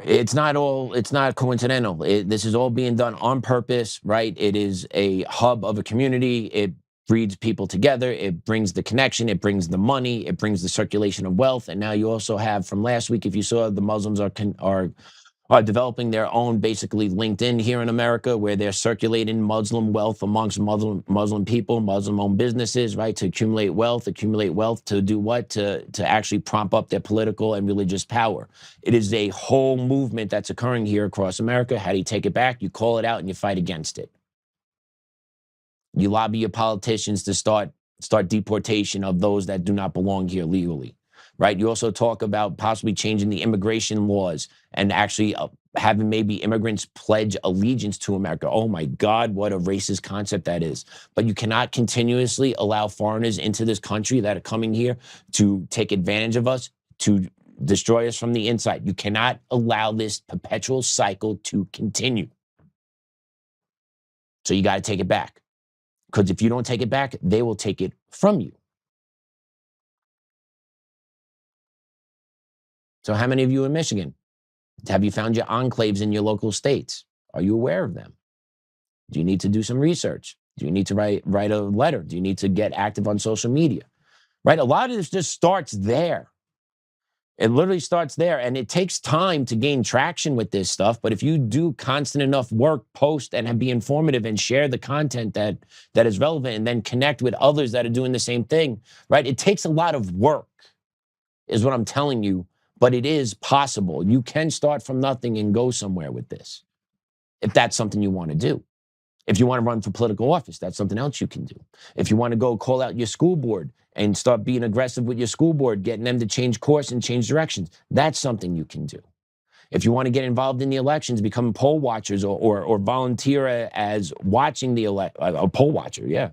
It's not coincidental. This is all being done on purpose, right? It is a hub of a community. It breeds people together. It brings the connection. It brings the money. It brings the circulation of wealth. And now you also have, from last week, if you saw, the Muslims are developing their own, basically, LinkedIn here in America, where they're circulating Muslim wealth amongst Muslim people, Muslim-owned businesses, right, to accumulate wealth to do what? To actually prop up their political and religious power. It is a whole movement that's occurring here across America. How do you take it back? You call it out and you fight against it. You lobby your politicians to start deportation of those that do not belong here legally. Right? You also talk about possibly changing the immigration laws and actually having maybe immigrants pledge allegiance to America. Oh my God, what a racist concept that is. But you cannot continuously allow foreigners into this country that are coming here to take advantage of us, to destroy us from the inside. You cannot allow this perpetual cycle to continue. So you got to take it back. Because if you don't take it back, they will take it from you. So how many of you in Michigan? Have you found your enclaves in your local states? Are you aware of them? Do you need to do some research? Do you need to write a letter? Do you need to get active on social media? Right? A lot of this just starts there. It literally starts there, and it takes time to gain traction with this stuff. But if you do constant enough work, post and be informative and share the content that is relevant, and then connect with others that are doing the same thing, right? It takes a lot of work, is what I'm telling you. But it is possible. You can start from nothing and go somewhere with this, if that's something you want to do. If you want to run for political office, that's something else you can do. If you want to go call out your school board and start being aggressive with your school board, getting them to change course and change directions, that's something you can do. If you want to get involved in the elections, become poll watchers or volunteer as watching the a poll watcher, yeah.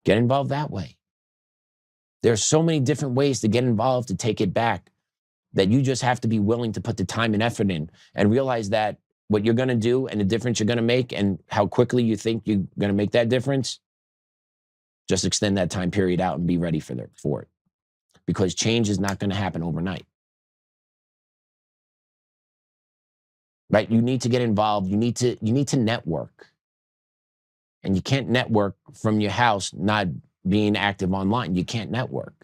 Get involved that way. There's so many different ways to get involved, to take it back, that you just have to be willing to put the time and effort in and realize that what you're going to do and the difference you're going to make and how quickly you think you're going to make that difference, just extend that time period out and be ready for it. Because change is not going to happen overnight. Right? You need to get involved. You need to network. And you can't network from your house not being active online. You can't network.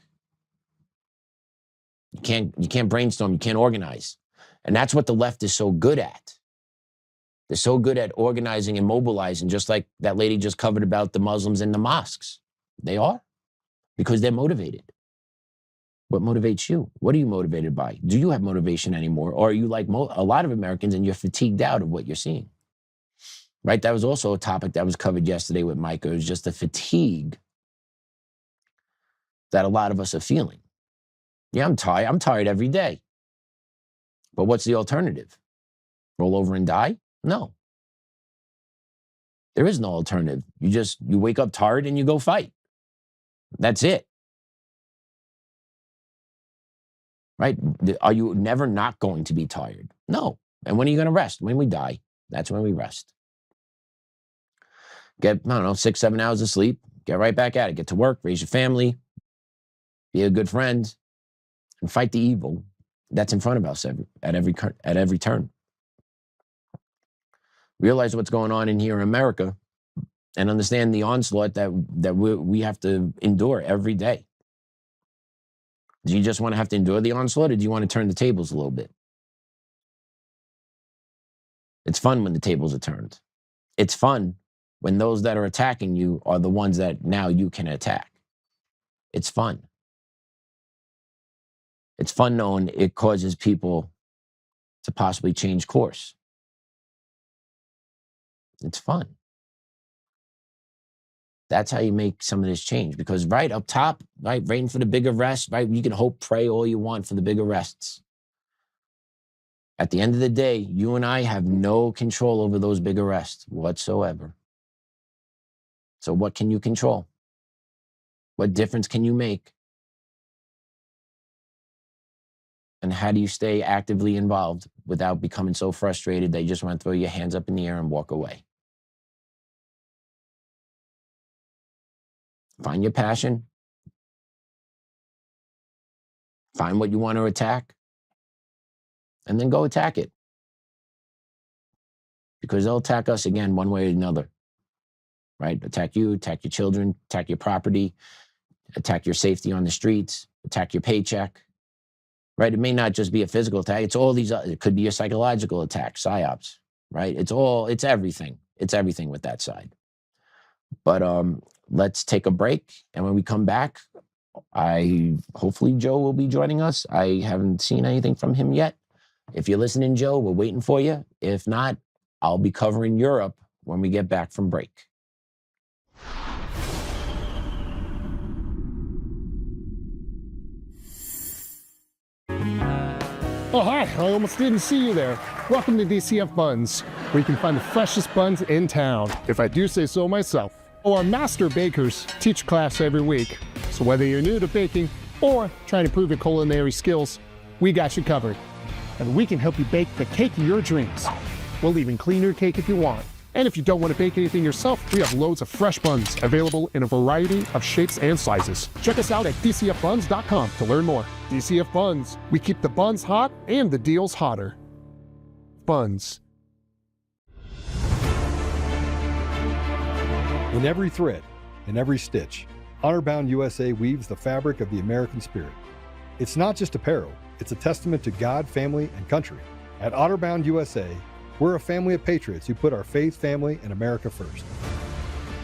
You can't brainstorm, you can't organize. And that's what the left is so good at. They're so good at organizing and mobilizing, just like that lady just covered about the Muslims in the mosques. They are, because they're motivated. What motivates you? What are you motivated by? Do you have motivation anymore? Or are you like a lot of Americans and you're fatigued out of what you're seeing? Right? That was also a topic that was covered yesterday with Micah. It was just the fatigue that a lot of us are feeling. Yeah, I'm tired. I'm tired every day. But what's the alternative? Roll over and die? No. There is no alternative. You wake up tired and you go fight. That's it. Right? Are you never not going to be tired? No. And when are you going to rest? When we die, that's when we rest. Get, 6, 7 hours of sleep, get right back at it, get to work, raise your family, be a good friend, and fight the evil that's in front of us at every turn. Realize what's going on in here in America and understand the onslaught that we have to endure every day. Do you just want to have to endure the onslaught, or do you want to turn the tables a little bit? It's fun when the tables are turned. It's fun when those that are attacking you are the ones that now you can attack. It's fun. It's fun knowing it causes people to possibly change course. It's fun. That's how you make some of this change. Because right up top, right, waiting for the big arrest, right, you can hope, pray all you want for the big arrests. At the end of the day, you and I have no control over those big arrests whatsoever. So what can you control? What difference can you make? And how do you stay actively involved without becoming so frustrated that you just want to throw your hands up in the air and walk away? Find your passion. Find what you want to attack. And then go attack it. Because they'll attack us again one way or another. Right? Attack you, attack your children, attack your property, attack your safety on the streets, attack your paycheck. Right? It may not just be a physical attack. It's all these, it could be a psychological attack, psyops, right? It's everything. It's everything with that side. But let's take a break. And when we come back, hopefully Joe will be joining us. I haven't seen anything from him yet. If you're listening, Joe, we're waiting for you. If not, I'll be covering Europe when we get back from break.
Oh, hi. I almost didn't see you there. Welcome to DCF Buns, where you can find the freshest buns in town, if I do say so myself. Our master bakers teach class every week. So whether you're new to baking or trying to improve your culinary skills, we got you covered. And we can help you bake the cake of your dreams. We'll even clean your cake if you want. And if you don't want to bake anything yourself, we have loads of fresh buns available in a variety of shapes and sizes. Check us out at dcfbuns.com to learn more. DCF Buns. We keep the buns hot and the deals hotter. Buns.
In every thread, in every stitch, Honor-Bound USA weaves the fabric of the American spirit. It's not just apparel, it's a testament to God, family, and country. At Honor-Bound USA, we're a family of patriots who put our faith, family, and America first.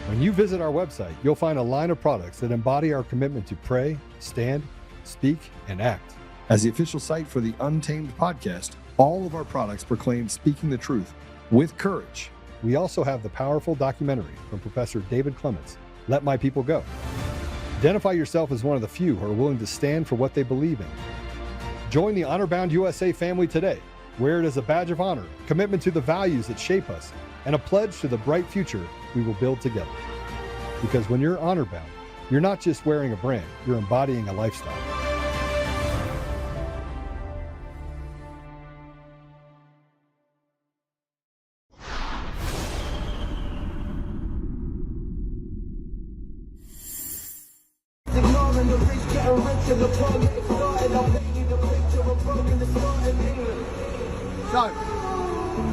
When you visit our website, you'll find a line of products that embody our commitment to pray, stand, speak, and act. As the official site for the Untamed podcast, all of our products proclaim speaking the truth with courage. We also have the powerful documentary from Professor David Clements, Let My People Go. Identify yourself as one of the few who are willing to stand for what they believe in. Join the Honor-Bound USA family today. Wear it as a badge of honor, commitment to the values that shape us, and a pledge to the bright future we will build together. Because when you're honor-bound, you're not just wearing a brand, you're embodying a lifestyle.
So,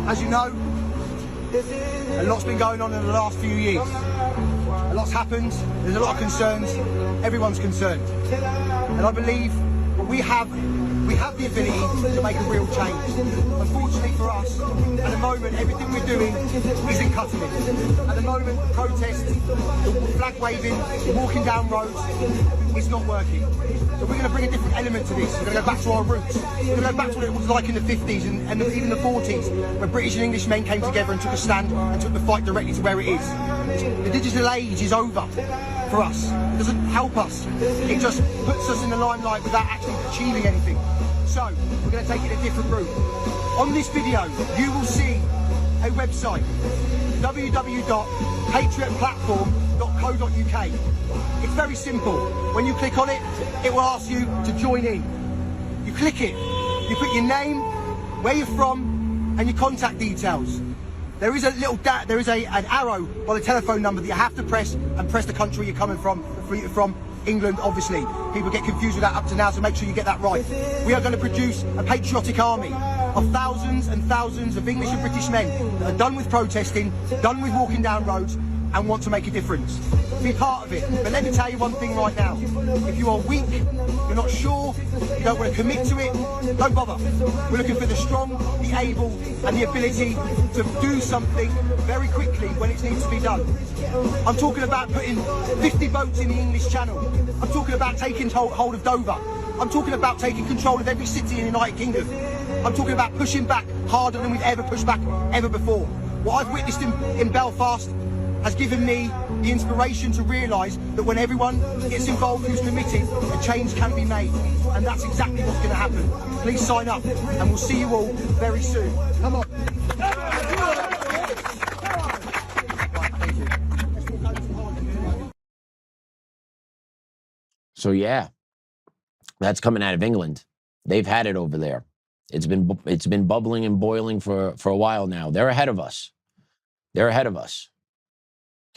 as you know, a lot's been going on in the last few years. A lot's happened, there's a lot of concerns, everyone's concerned. And I believe we have the ability to make a real change. Unfortunately for us, and moment, everything we're doing isn't cutting it. At the moment, the protest, the flag waving, walking down roads, it's not working. So we're going to bring a different element to this. We're going to go back to our roots. We're going to go back to what it was like in the 50s and even the 40s, where British and English men came together and took a stand and took the fight directly to where it is. The digital age is over for us. It doesn't help us. It just puts us in the limelight without actually achieving anything. So we're going to take it a different route. On this video, you will see a website, www.patriotplatform.co.uk. It's very simple. When you click on it, it will ask you to join in. You click it, you put your name, where you're from, and your contact details. There is a little an arrow by the telephone number that you have to press, and press the country you're coming from. England, obviously. People get confused with that up to now, so make sure you get that right. We are going to produce a patriotic army of thousands and thousands of English and British men that are done with protesting, done with walking down roads, and want to make a difference. Be part of it. But let me tell you one thing right now. If you are weak, you're not sure, you don't want to commit to it, don't bother. We're looking for the strong, the able, and the ability to do something very quickly when it needs to be done. I'm talking about putting 50 boats in the English Channel. I'm talking about taking hold of Dover. I'm talking about taking control of every city in the United Kingdom. I'm talking about pushing back harder than we've ever pushed back ever before. What I've witnessed in Belfast has given me the inspiration to realise that when everyone gets involved who's committed, a change can be made. And that's exactly what's going to happen. Please sign up, and we'll see you all very soon. Come on.
So yeah, that's coming out of England. They've had it over there. It's been bubbling and boiling for a while now. They're ahead of us. They're ahead of us.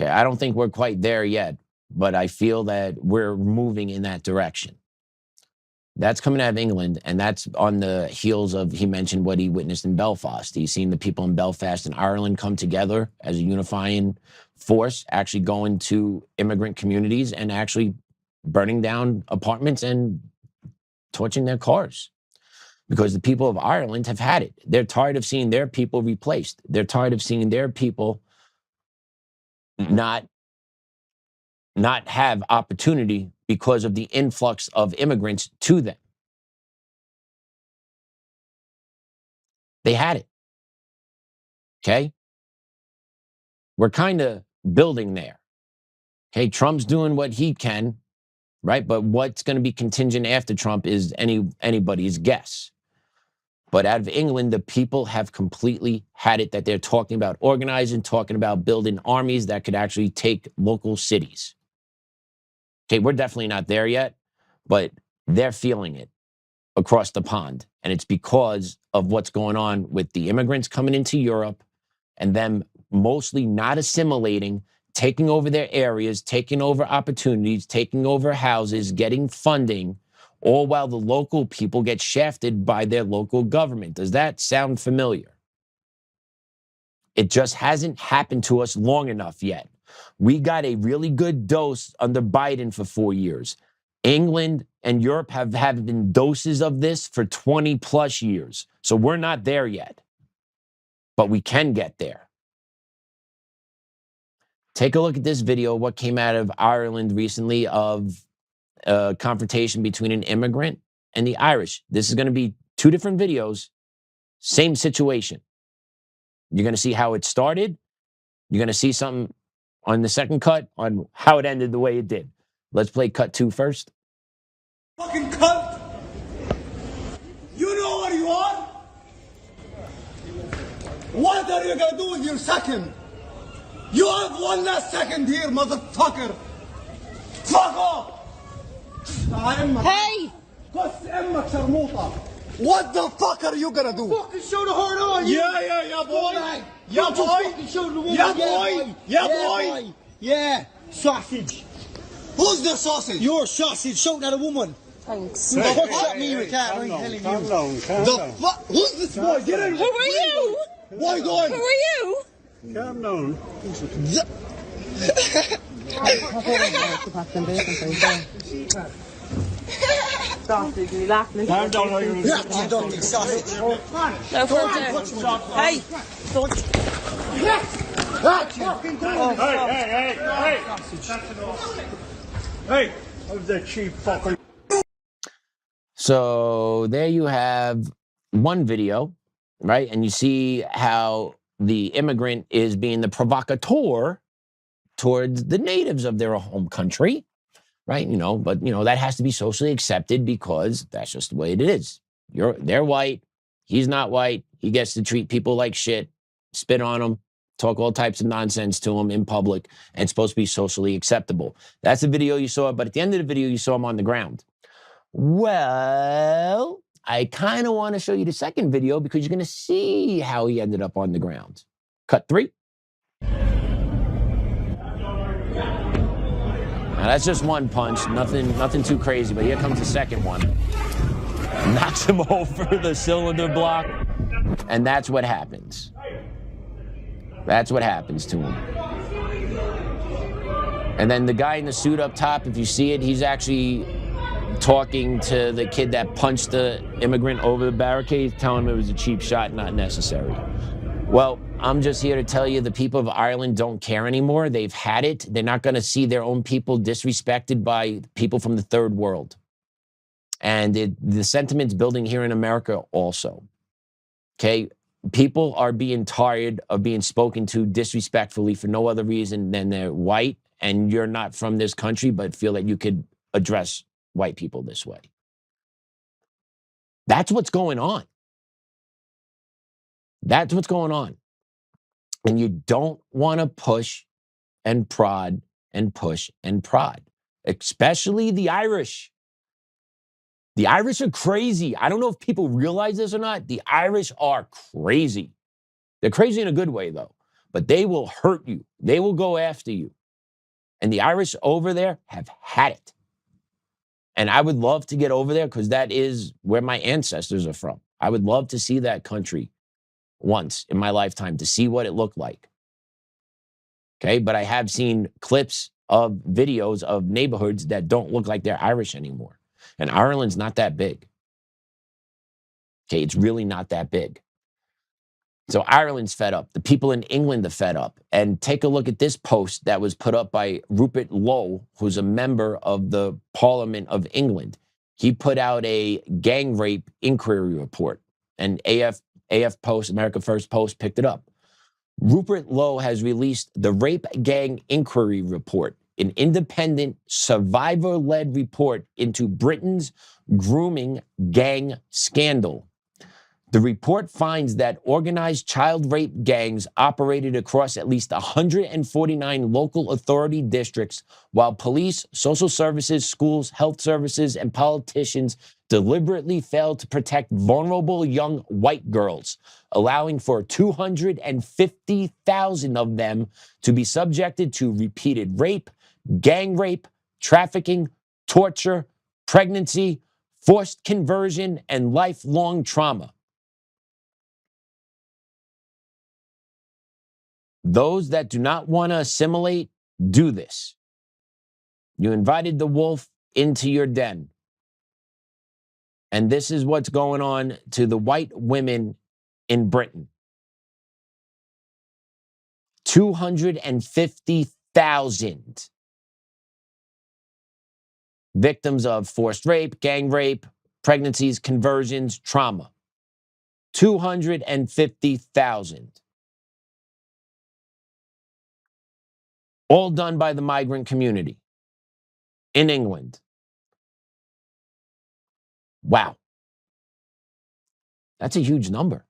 Okay, I don't think we're quite there yet, but I feel that we're moving in that direction. That's coming out of England, and that's on the heels of, he mentioned what he witnessed in Belfast. He's seen the people in Belfast and Ireland come together as a unifying force, actually going to immigrant communities and actually burning down apartments and torching their cars. Because the people of Ireland have had it. They're tired of seeing their people replaced. They're tired of seeing their people not have opportunity because of the influx of immigrants to them. They had it. Okay? We're kind of building there. Okay, Trump's doing what he can, right? But what's going to be contingent after Trump is anybody's guess. But out of England, the people have completely had it, that they're talking about organizing, talking about building armies that could actually take local cities. Okay, we're definitely not there yet, but they're feeling it across the pond. And it's because of what's going on with the immigrants coming into Europe and them mostly not assimilating, taking over their areas, taking over opportunities, taking over houses, getting funding, all while the local people get shafted by their local government. Does that sound familiar? It just hasn't happened to us long enough yet. We got a really good dose under Biden for 4 years. England and Europe have been doses of this for 20 plus years. So we're not there yet, but we can get there. Take a look at this video, what came out of Ireland recently of a confrontation between an immigrant and the Irish. This is going to be 2 different videos, same situation. You're going to see how it started. You're going to see something on the second cut on how it ended the way it did. Let's play cut 2 first.
Fucking cunt! You know what you are? What are you gonna do with your second? You have one last second here, motherfucker! Fuck off! Hey! What the fuck are you gonna do? Fucking show the hard on! Yeah, boy! Yeah, boy! Show the woman. Yeah, boy! Yeah, boy! Yeah, sausage! Who's the sausage? Your sausage, shout at a woman! Thanks. Hey, fuck at me, Ricardo. Calm down. The fuck? Who's this boy? Get in! Who are you? Why going? Who are you? Calm down.
Sausage, you laughing?
No, sausage.
No, hey!
Hey, who's that cheap fucker?
So there you have one video, right? And you see how the immigrant is being the provocateur towards the natives of their home country, right? But that has to be socially accepted because that's just the way it is. They're white, he's not white, he gets to treat people like shit, spit on them, talk all types of nonsense to them in public, and it's supposed to be socially acceptable. That's the video you saw, but at the end of the video, you saw him on the ground. Well, I kind of want to show you the second video because you're going to see how he ended up on the ground. Cut 3. Now that's just one punch, nothing too crazy, but here comes the second one. Knocks him over the cylinder block, and that's what happens. That's what happens to him. And then the guy in the suit up top, if you see it, he's actually talking to the kid that punched the immigrant over the barricade, telling him it was a cheap shot, not necessary. Well, I'm just here to tell you the people of Ireland don't care anymore. They've had it. They're not going to see their own people disrespected by people from the third world. And the sentiment's building here in America also. Okay? People are being tired of being spoken to disrespectfully for no other reason than they're white and you're not from this country, but feel that you could address white people this way. That's what's going on. That's what's going on. And you don't want to push and prod and push and prod, especially the Irish. The Irish are crazy. I don't know if people realize this or not. The Irish are crazy. They're crazy in a good way, though. But they will hurt you. They will go after you. And the Irish over there have had it. And I would love to get over there because that is where my ancestors are from. I would love to see that country once in my lifetime to see what it looked like. Okay, but I have seen clips of videos of neighborhoods that don't look like they're Irish anymore. And Ireland's not that big. Okay, it's really not that big. So Ireland's fed up. The people in England are fed up. And take a look at this post that was put up by Rupert Lowe, who's a member of the Parliament of England. He put out a gang rape inquiry report. And AF Post, America First Post, picked it up. Rupert Lowe has released the Rape Gang Inquiry Report, an independent, survivor-led report into Britain's grooming gang scandal. The report finds that organized child rape gangs operated across at least 149 local authority districts, while police, social services, schools, health services, and politicians deliberately failed to protect vulnerable young white girls, allowing for 250,000 of them to be subjected to repeated rape, gang rape, trafficking, torture, pregnancy, forced conversion, and lifelong trauma. Those that do not want to assimilate, do this. You invited the wolf into your den. And this is what's going on to the white women in Britain. 250,000 victims of forced rape, gang rape, pregnancies, conversions, trauma. 250,000. All done by the migrant community in England. Wow. That's a huge number.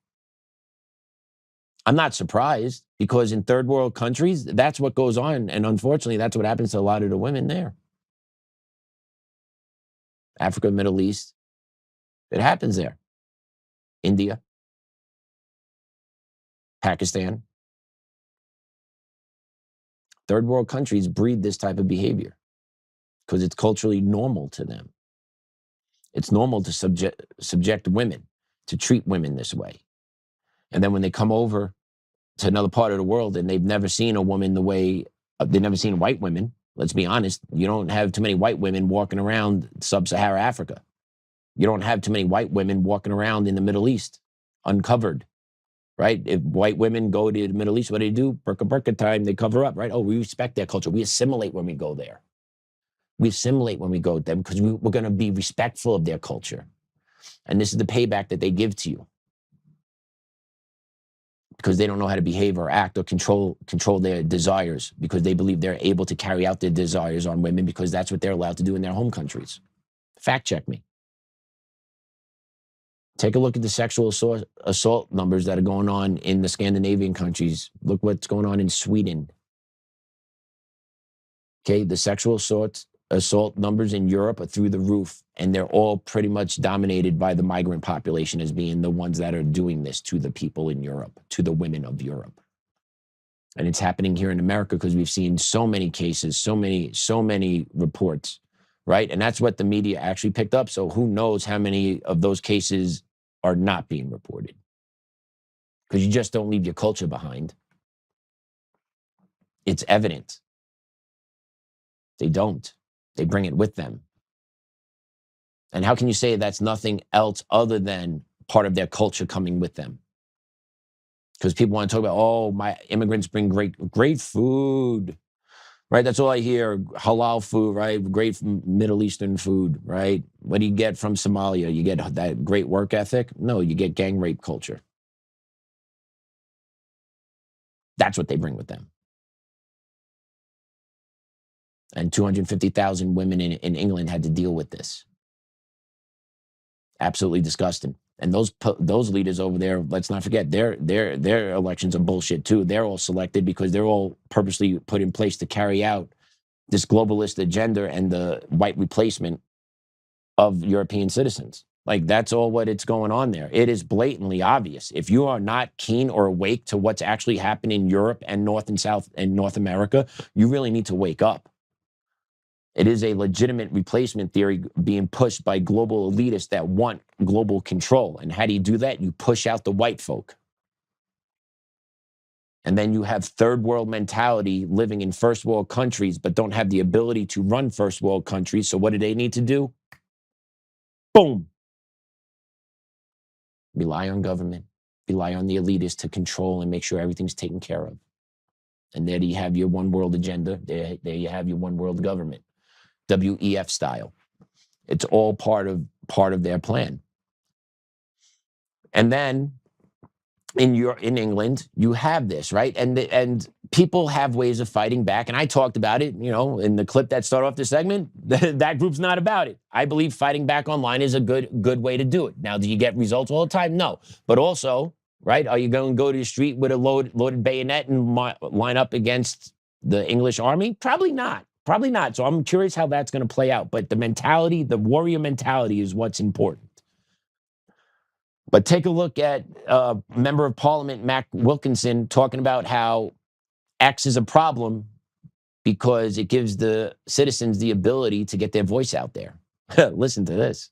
I'm not surprised because in third world countries, that's what goes on. And unfortunately, that's what happens to a lot of the women there. Africa, Middle East, it happens there. India, Pakistan. Third world countries breed this type of behavior because it's culturally normal to them. It's normal to subject women, to treat women this way. And then when they come over to another part of the world and they've never seen a woman the way, they've never seen white women, Let's be honest. You don't have too many white women walking around sub-Sahara Africa. You don't have too many white women walking around in the Middle East uncovered, right? If white women go to the Middle East, what do? Burqa time, they cover up, right? Oh, we respect their culture. We assimilate when we go there. We assimilate when we go to them because we're going to be respectful of their culture. And this is the payback that they give to you. Because they don't know how to behave or act or control their desires, because they believe they're able to carry out their desires on women because that's what they're allowed to do in their home countries. Fact check me. Take a look at the sexual assault numbers that are going on in the Scandinavian countries. Look what's going on in Sweden. Okay, the sexual assault numbers in Europe are through the roof, and they're all pretty much dominated by the migrant population as being the ones that are doing this to the people in Europe, to the women of Europe. And it's happening here in America because we've seen so many cases, so many reports, right? And that's what the media actually picked up. So who knows how many of those cases are not being reported? Because you just don't leave your culture behind. It's evident. They don't. They bring it with them. And how can you say that's nothing else other than part of their culture coming with them? Because people want to talk about, oh, my immigrants bring great food, right? That's all I hear. Halal food, right? Great Middle Eastern food, right? What do you get from Somalia? You get that great work ethic? No, you get gang rape culture. That's what they bring with them. And 250,000 women in England had to deal with this. Absolutely disgusting. And those leaders over there, let's not forget, their elections are bullshit too. They're all selected because they're all purposely put in place to carry out this globalist agenda and the white replacement of European citizens. Like, that's all what it's going on there. It is blatantly obvious. If you are not keen or awake to what's actually happening in Europe and North and South and North America, you really need to wake up. It is a legitimate replacement theory being pushed by global elitists that want global control. And how do you do that? You push out the white folk. And then you have third world mentality living in first world countries, but don't have the ability to run first world countries. So what do they need to do? Boom. Rely on government, rely on the elitists to control and make sure everything's taken care of. And there you have your one world agenda. There you have your one world government. WEF style. It's all part of their plan. And then in England, you have this, right? And people have ways of fighting back. And I talked about it, in the clip that started off the segment. That group's not about it. I believe fighting back online is a good way to do it. Now, do you get results all the time? No. But also, right, are you going to go to the street with a loaded bayonet and line up against the English army? Probably not. Probably not. So I'm curious how that's going to play out. But the mentality, the warrior mentality is what's important. But take a look at Member of Parliament Mac Wilkinson talking about how X is a problem because it gives the citizens the ability to get their voice out there. Listen to this.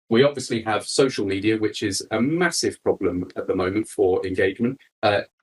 We obviously have social media, which is a massive problem at the moment for engagement.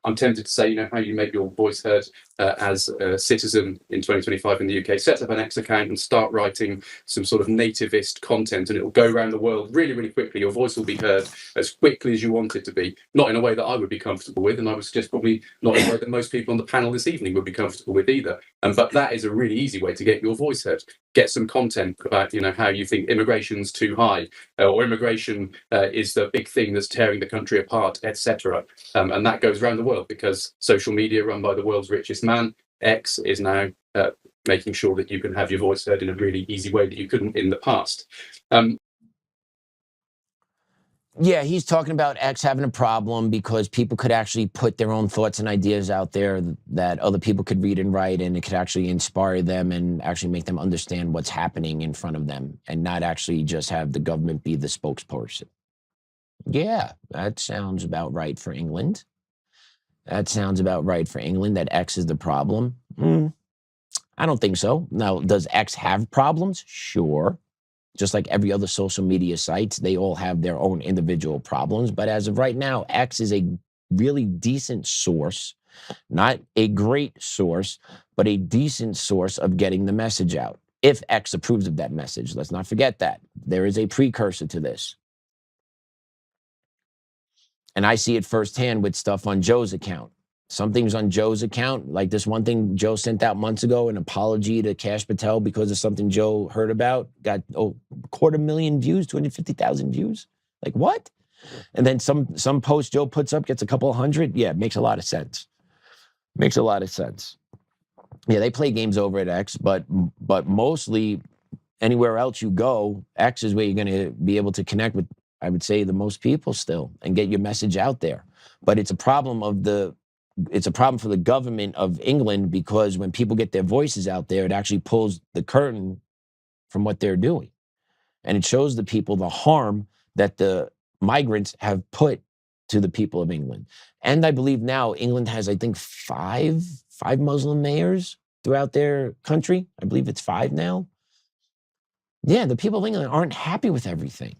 I'm tempted to say, how you make your voice heard as a citizen in 2025 in the UK. Set up an X account and start writing some sort of nativist content, and it will go around the world really, really quickly. Your voice will be heard as quickly as you want it to be. Not in a way that I would be comfortable with, and I would suggest probably not in a way that most people on the panel this evening would be comfortable with either. But that is a really easy way to get your voice heard. Get some content about, how you think immigration's too high, or immigration is the big thing that's tearing the country apart, etc. And that goes around the world because social media run by the world's richest man, X, is now making sure that you can have your voice heard in a really easy way that you couldn't in the past.
Yeah, he's talking about X having a problem because people could actually put their own thoughts and ideas out there that other people could read and write, and it could actually inspire them and actually make them understand what's happening in front of them and not actually just have the government be the spokesperson. Yeah, that sounds about right for England. That sounds about right for England, that X is the problem. I don't think so. Now, does X have problems? Sure. Just like every other social media sites, they all have their own individual problems. But as of right now, X is a really decent source, not a great source, but a decent source of getting the message out. If X approves of that message, let's not forget that. There is a precursor to this. And I see it firsthand with stuff on Joe's account. Some things on Joe's account, like this one thing Joe sent out months ago, an apology to Kash Patel because of something Joe heard about, got 250,000 views, 250,000 views. Like what? And then some post Joe puts up gets a couple hundred. Yeah, it makes a lot of sense. Makes a lot of sense. Yeah, they play games over at X, but mostly anywhere else you go, X is where you're going to be able to connect with, I would say, the most people still and get your message out there. But it's a problem for the government of England, because when people get their voices out there, it actually pulls the curtain from what they're doing. And it shows the people the harm that the migrants have put to the people of England. And I believe now England has, I think, five Muslim mayors throughout their country. I believe it's 5 now. Yeah, the people of England aren't happy with everything.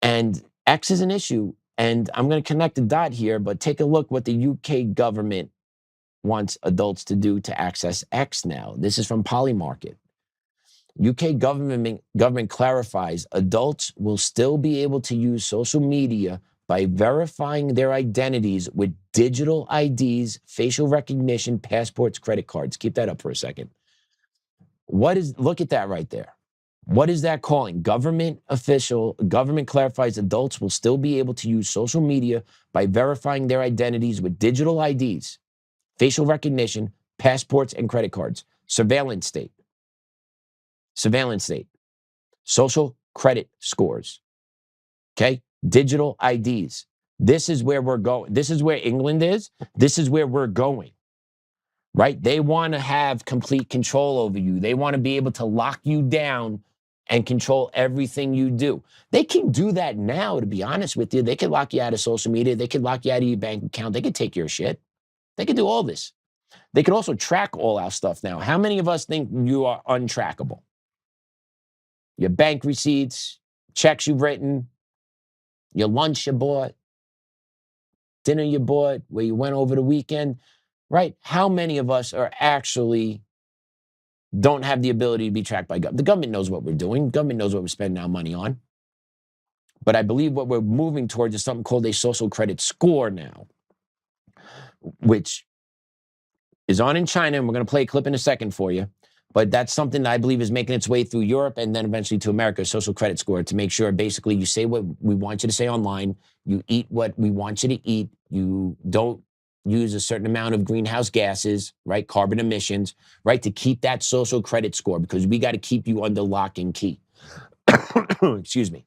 And X is an issue. And I'm going to connect the dot here, but take a look what the UK government wants adults to do to access X now. This is from Polymarket. UK government clarifies adults will still be able to use social media by verifying their identities with digital IDs, facial recognition, passports, credit cards. Keep that up for a second. Look at that right there. What is that calling? Government clarifies adults will still be able to use social media by verifying their identities with digital IDs, facial recognition, passports, and credit cards. Surveillance state. Social credit scores. Okay? Digital IDs. This is where we're going. This is where England is. This is where we're going. Right? They want to have complete control over you. They want to be able to lock you down and control everything you do. They can do that now, to be honest with you. They can lock you out of social media. They can lock you out of your bank account. They can take your shit. They can do all this. They can also track all our stuff now. How many of us think you are untrackable? Your bank receipts, checks you've written, your lunch you bought, dinner you bought, where you went over the weekend, right? How many of us are actually don't have the ability to be tracked by government? The government knows what we're doing. The government knows what we're spending our money on. But I believe what we're moving towards is something called a social credit score now, which is on in China, and we're going to play a clip in a second for you. But that's something that I believe is making its way through Europe and then eventually to America, a social credit score, to make sure basically you say what we want you to say online, you eat what we want you to eat, you don't use a certain amount of greenhouse gases, right, carbon emissions, right, to keep that social credit score, because we got to keep you under lock and key. Excuse me.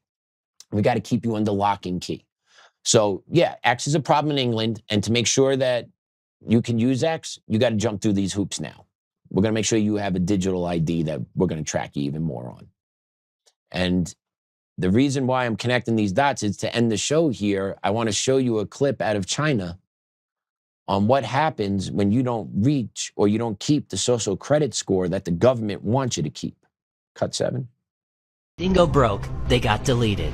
We got to keep you under lock and key. So yeah, X is a problem in England, and to make sure that you can use X, you got to jump through these hoops now. We're going to make sure you have a digital ID that we're going to track you even more on. And the reason why I'm connecting these dots is to end the show here. I want to show you a clip out of China on what happens when you don't reach or you don't keep the social credit score that the government wants you to keep. Cut 7.
Didn't go broke, they got deleted.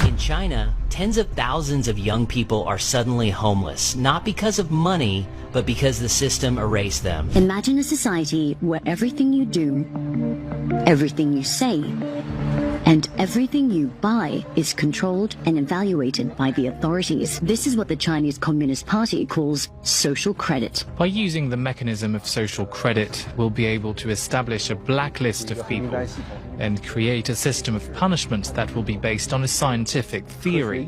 In China, tens of thousands of young people are suddenly homeless, not because of money, but because the system erased them.
Imagine a society where everything you do, everything you say, and everything you buy is controlled and evaluated by the authorities. This is what the Chinese Communist Party calls social credit.
By using the mechanism of social credit, we'll be able to establish a blacklist of people and create a system of punishments that will be based on a scientific theory.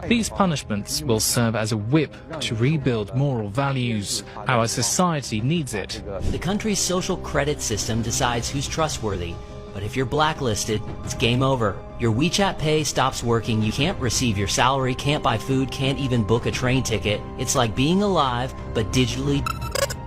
These punishments will serve as a whip to rebuild moral values. Our society needs it.
The country's social credit system decides who's trustworthy. But if you're blacklisted, it's game over. Your WeChat Pay stops working, you can't receive your salary, can't buy food, can't even book a train ticket. It's like being alive, but digitally.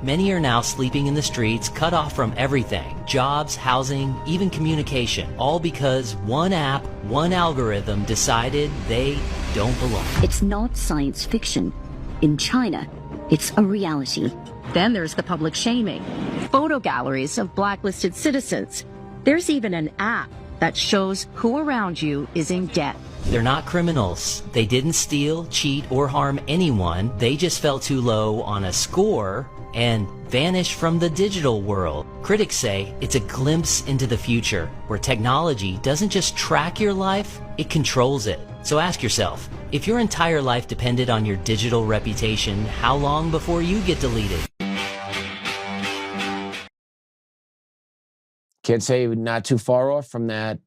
Many are now sleeping in the streets, cut off from everything. Jobs, housing, even communication. All because one app, one algorithm decided they don't belong.
It's not science fiction. In China, it's a reality. Then there's the public shaming. Photo galleries of blacklisted citizens. There's even an app that shows who around you is in debt.
They're not criminals. They didn't steal, cheat, or harm anyone. They just fell too low on a score and vanished from the digital world. Critics say it's a glimpse into the future, where technology doesn't just track your life, it controls it. So ask yourself, if your entire life depended on your digital reputation, how long before you get deleted?
Can't say we're not too far off from that.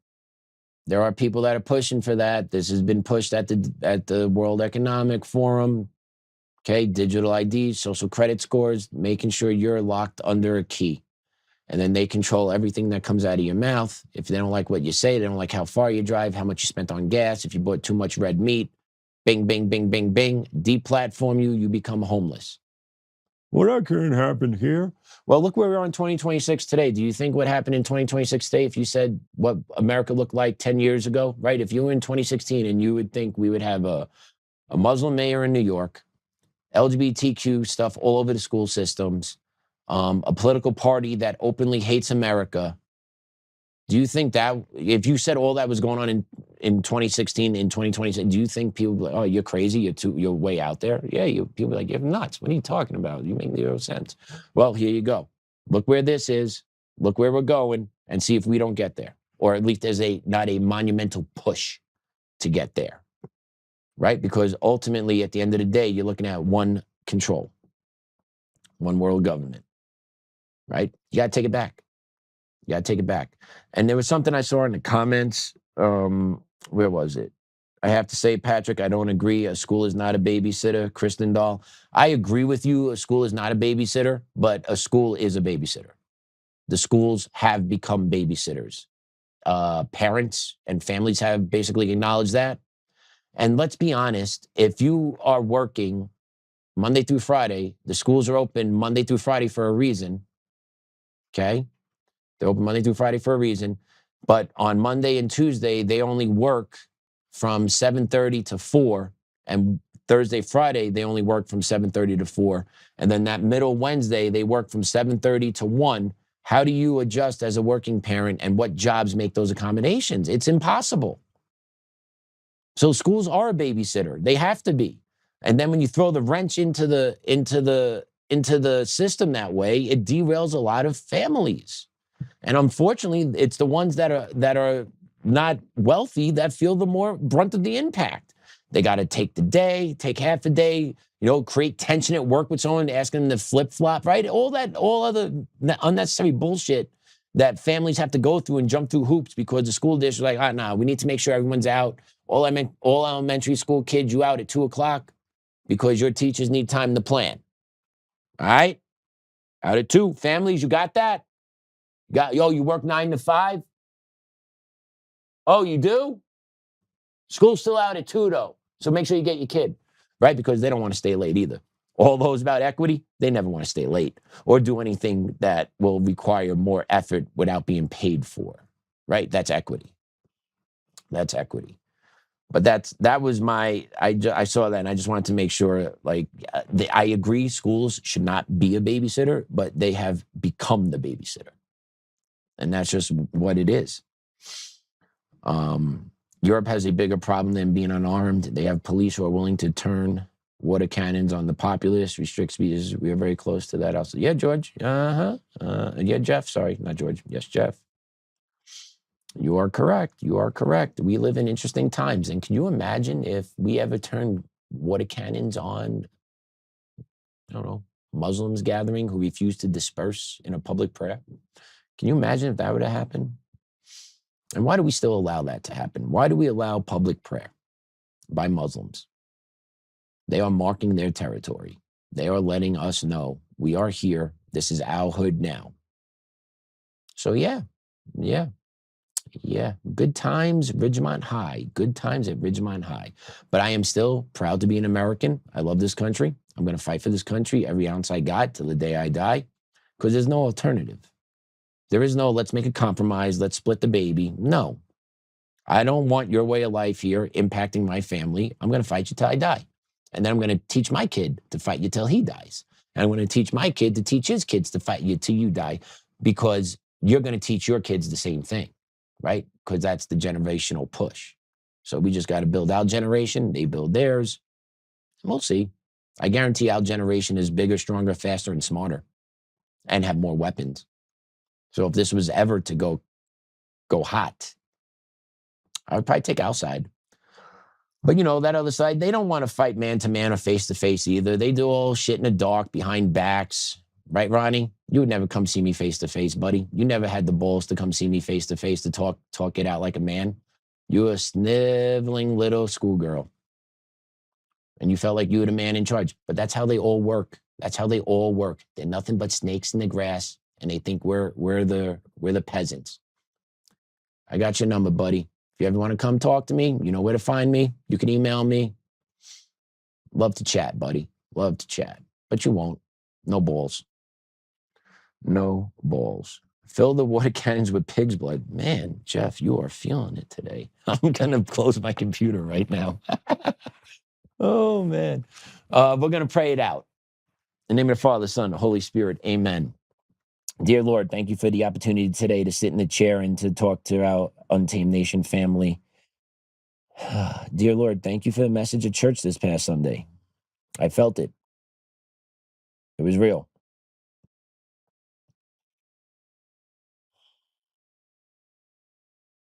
There are people that are pushing for that. This has been pushed at the World Economic Forum. Okay, digital ID, social credit scores, making sure you're locked under a key. And then they control everything that comes out of your mouth. If they don't like what you say, they don't like how far you drive, how much you spent on gas, if you bought too much red meat, bing, bing, bing, bing, bing, deplatform you, you become homeless. Well, that can't happen here. Well, look where we are in 2026 today. Do you think what happened in 2026 today, if you said what America looked like 10 years ago, right? If you were in 2016 and you would think we would have a Muslim mayor in New York, LGBTQ stuff all over the school systems, a political party that openly hates America, do you think that, if you said all that was going on in 2016, in 2026, do you think people would be like, oh, you're crazy, you're way out there? Yeah, people be like, you're nuts. What are you talking about? You make zero sense. Well, here you go. Look where this is. Look where we're going, and see if we don't get there. Or at least there's not a monumental push to get there, right? Because ultimately, at the end of the day, you're looking at one control, one world government, right? You got to take it back. You got to take it back. And there was something I saw in the comments. Where was it? I have to say, Patrick, I don't agree. A school is not a babysitter. Kristen Dahl, I agree with you. A school is not a babysitter, but a school is a babysitter. The schools have become babysitters. Parents and families have basically acknowledged that. And let's be honest, if you are working Monday through Friday, the schools are open Monday through Friday for a reason, okay? They're open Monday through Friday for a reason. But on Monday and Tuesday, they only work from 7:30 to 4. And Thursday, Friday, they only work from 7:30 to 4. And then that middle Wednesday, they work from 7:30 to 1. How do you adjust as a working parent, and what jobs make those accommodations? It's impossible. So schools are a babysitter. They have to be. And then when you throw the wrench into the system that way, it derails a lot of families. And unfortunately, it's the ones that are not wealthy that feel the more brunt of the impact. They got to take the day, take half a day, create tension at work with someone, asking them to flip-flop, right? All other unnecessary bullshit that families have to go through and jump through hoops because the school district is like, nah, we need to make sure everyone's out. All elementary school kids, you out at 2:00 because your teachers need time to plan. All right? Out at 2. Families, you got that? You work 9 to 5? Oh, you do? School's still out at 2, though. So make sure you get your kid, right? Because they don't want to stay late either. All those about equity, they never want to stay late or do anything that will require more effort without being paid for, right? That's equity. That's equity. But that was I saw that and I just wanted to make sure, I agree schools should not be a babysitter, but they have become the babysitter. And that's just what it is. Europe has a bigger problem than being unarmed. They have police who are willing to turn water cannons on the populace, restrict speeches. We are very close to that also. Yeah, George. Yeah, Jeff. Sorry, not George. Yes, Jeff. You are correct. You are correct. We live in interesting times. And can you imagine if we ever turned water cannons on, I don't know, Muslims gathering who refuse to disperse in a public prayer? Can you imagine if that were to happen? And why do we still allow that to happen? Why do we allow public prayer by Muslims? They are marking their territory. They are letting us know we are here. This is our hood now. So yeah. Good times, Ridgemont High. Good times at Ridgemont High. But I am still proud to be an American. I love this country. I'm going to fight for this country every ounce I got till the day I die, because there's no alternative. There is no, let's make a compromise, let's split the baby. No. I don't want your way of life here impacting my family. I'm going to fight you till I die. And then I'm going to teach my kid to fight you till he dies. And I'm going to teach my kid to teach his kids to fight you till you die, because you're going to teach your kids the same thing, right? Because that's the generational push. So we just got to build our generation. They build theirs. We'll see. I guarantee our generation is bigger, stronger, faster, and smarter, and have more weapons. So if this was ever to go hot, I would probably take our side. But, you know, that other side, they don't want to fight man-to-man or face-to-face either. They do all shit in the dark, behind backs. Right, Ronnie? You would never come see me face-to-face, buddy. You never had the balls to come see me face-to-face to talk it out like a man. You were a sniveling little schoolgirl. And you felt like you were the man in charge. But that's how they all work. That's how they all work. They're nothing but snakes in the grass, and they think we're the peasants. I got your number, buddy. If you ever want to come talk to me, you know where to find me. You can email me. Love to chat, buddy. Love to chat. But you won't. No balls. No balls. Fill the water cannons with pig's blood. Man, Jeff, you are feeling it today. I'm going to close my computer right now. Oh, man. We're going to pray it out. In the name of the Father, the Son, the Holy Spirit. Amen. Dear Lord, thank you for the opportunity today to sit in the chair and to talk to our Untamed Nation family. Dear Lord, thank you for the message at church this past Sunday. I felt it. It was real.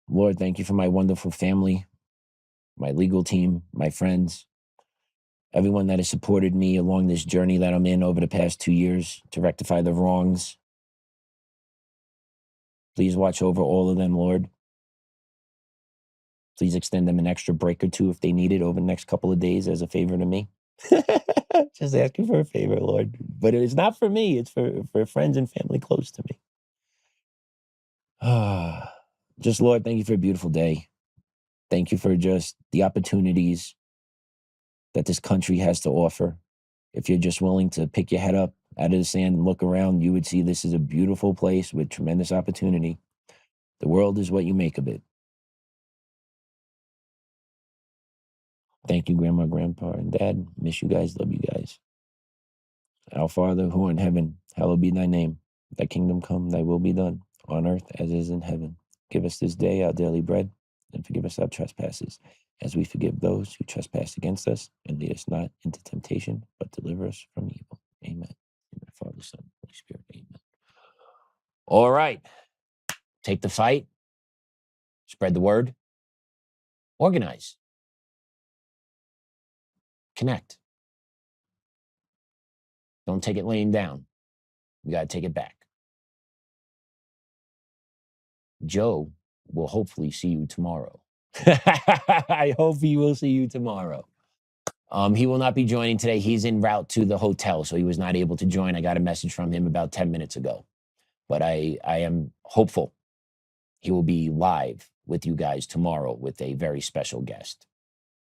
Lord, thank you for my wonderful family, my legal team, my friends, everyone that has supported me along this journey that I'm in over the past 2 years to rectify the wrongs. Please watch over all of them, Lord. Please extend them an extra break or two if they need it over the next couple of days as a favor to me. Just asking for a favor, Lord. But it's not for me. It's for friends and family close to me. Just, Lord, thank you for a beautiful day. Thank you for just the opportunities that this country has to offer. If you're just willing to pick your head up out of the sand and look around, you would see this is a beautiful place with tremendous opportunity. The world is what you make of it. Thank you, Grandma, Grandpa, and Dad. Miss you guys. Love you guys. Our Father, who art in heaven, hallowed be thy name. Thy kingdom come, thy will be done, on earth as is in heaven. Give us this day our daily bread, and forgive us our trespasses, as we forgive those who trespass against us. And lead us not into temptation, but deliver us from evil. Amen. In the Father, Son, Holy Spirit. Amen. All right. Take the fight. Spread the word. Organize. Connect. Don't take it laying down. We got to take it back. Joe will hopefully see you tomorrow. I hope he will see you tomorrow. He will not be joining today. He's en route to the hotel, so he was not able to join. I got a message from him about 10 minutes ago. But I am hopeful he will be live with you guys tomorrow with a very special guest.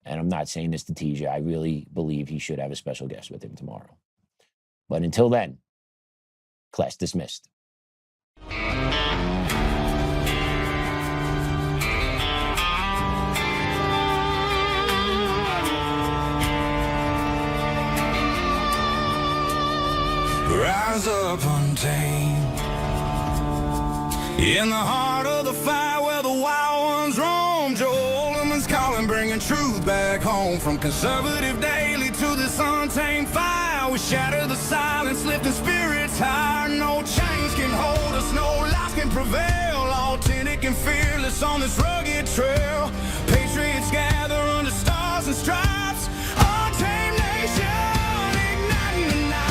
And I'm not saying this to tease you. I really believe he should have a special guest with him tomorrow. But until then, class dismissed.
Rise up untamed in the heart of the fight where the wild ones roam. Joe Oltmann's calling, bringing truth back home. From conservative daily to this untamed fire, we shatter the silence, lifting spirits higher. No chains can hold us, no lies can prevail. Authentic and fearless on this rugged trail. Patriots gather under stars and stripes. Untamed nation, igniting the night.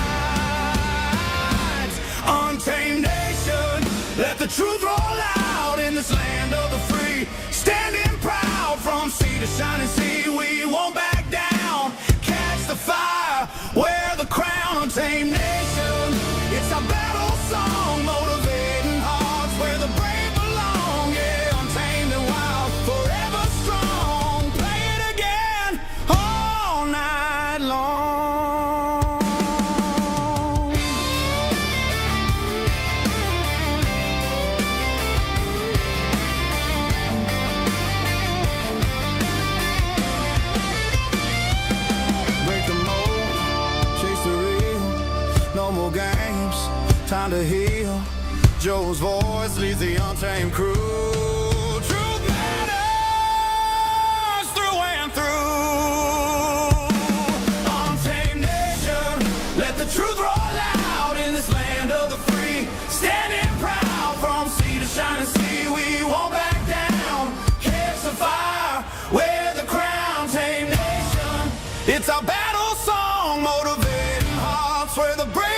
Untamed nation, let the truth roll out in this land of the free. Standing proud from sea to shining sea, we won't back down. Catch the fire, wear the crown. Untamed nation, it's our battle song, motivating hearts where the brave belong. Yeah, untamed and wild, forever strong. Play it again all night long. Time to heal. Joe's voice leads the untamed crew. Truth matters It's our battle song, motivating hearts where the brave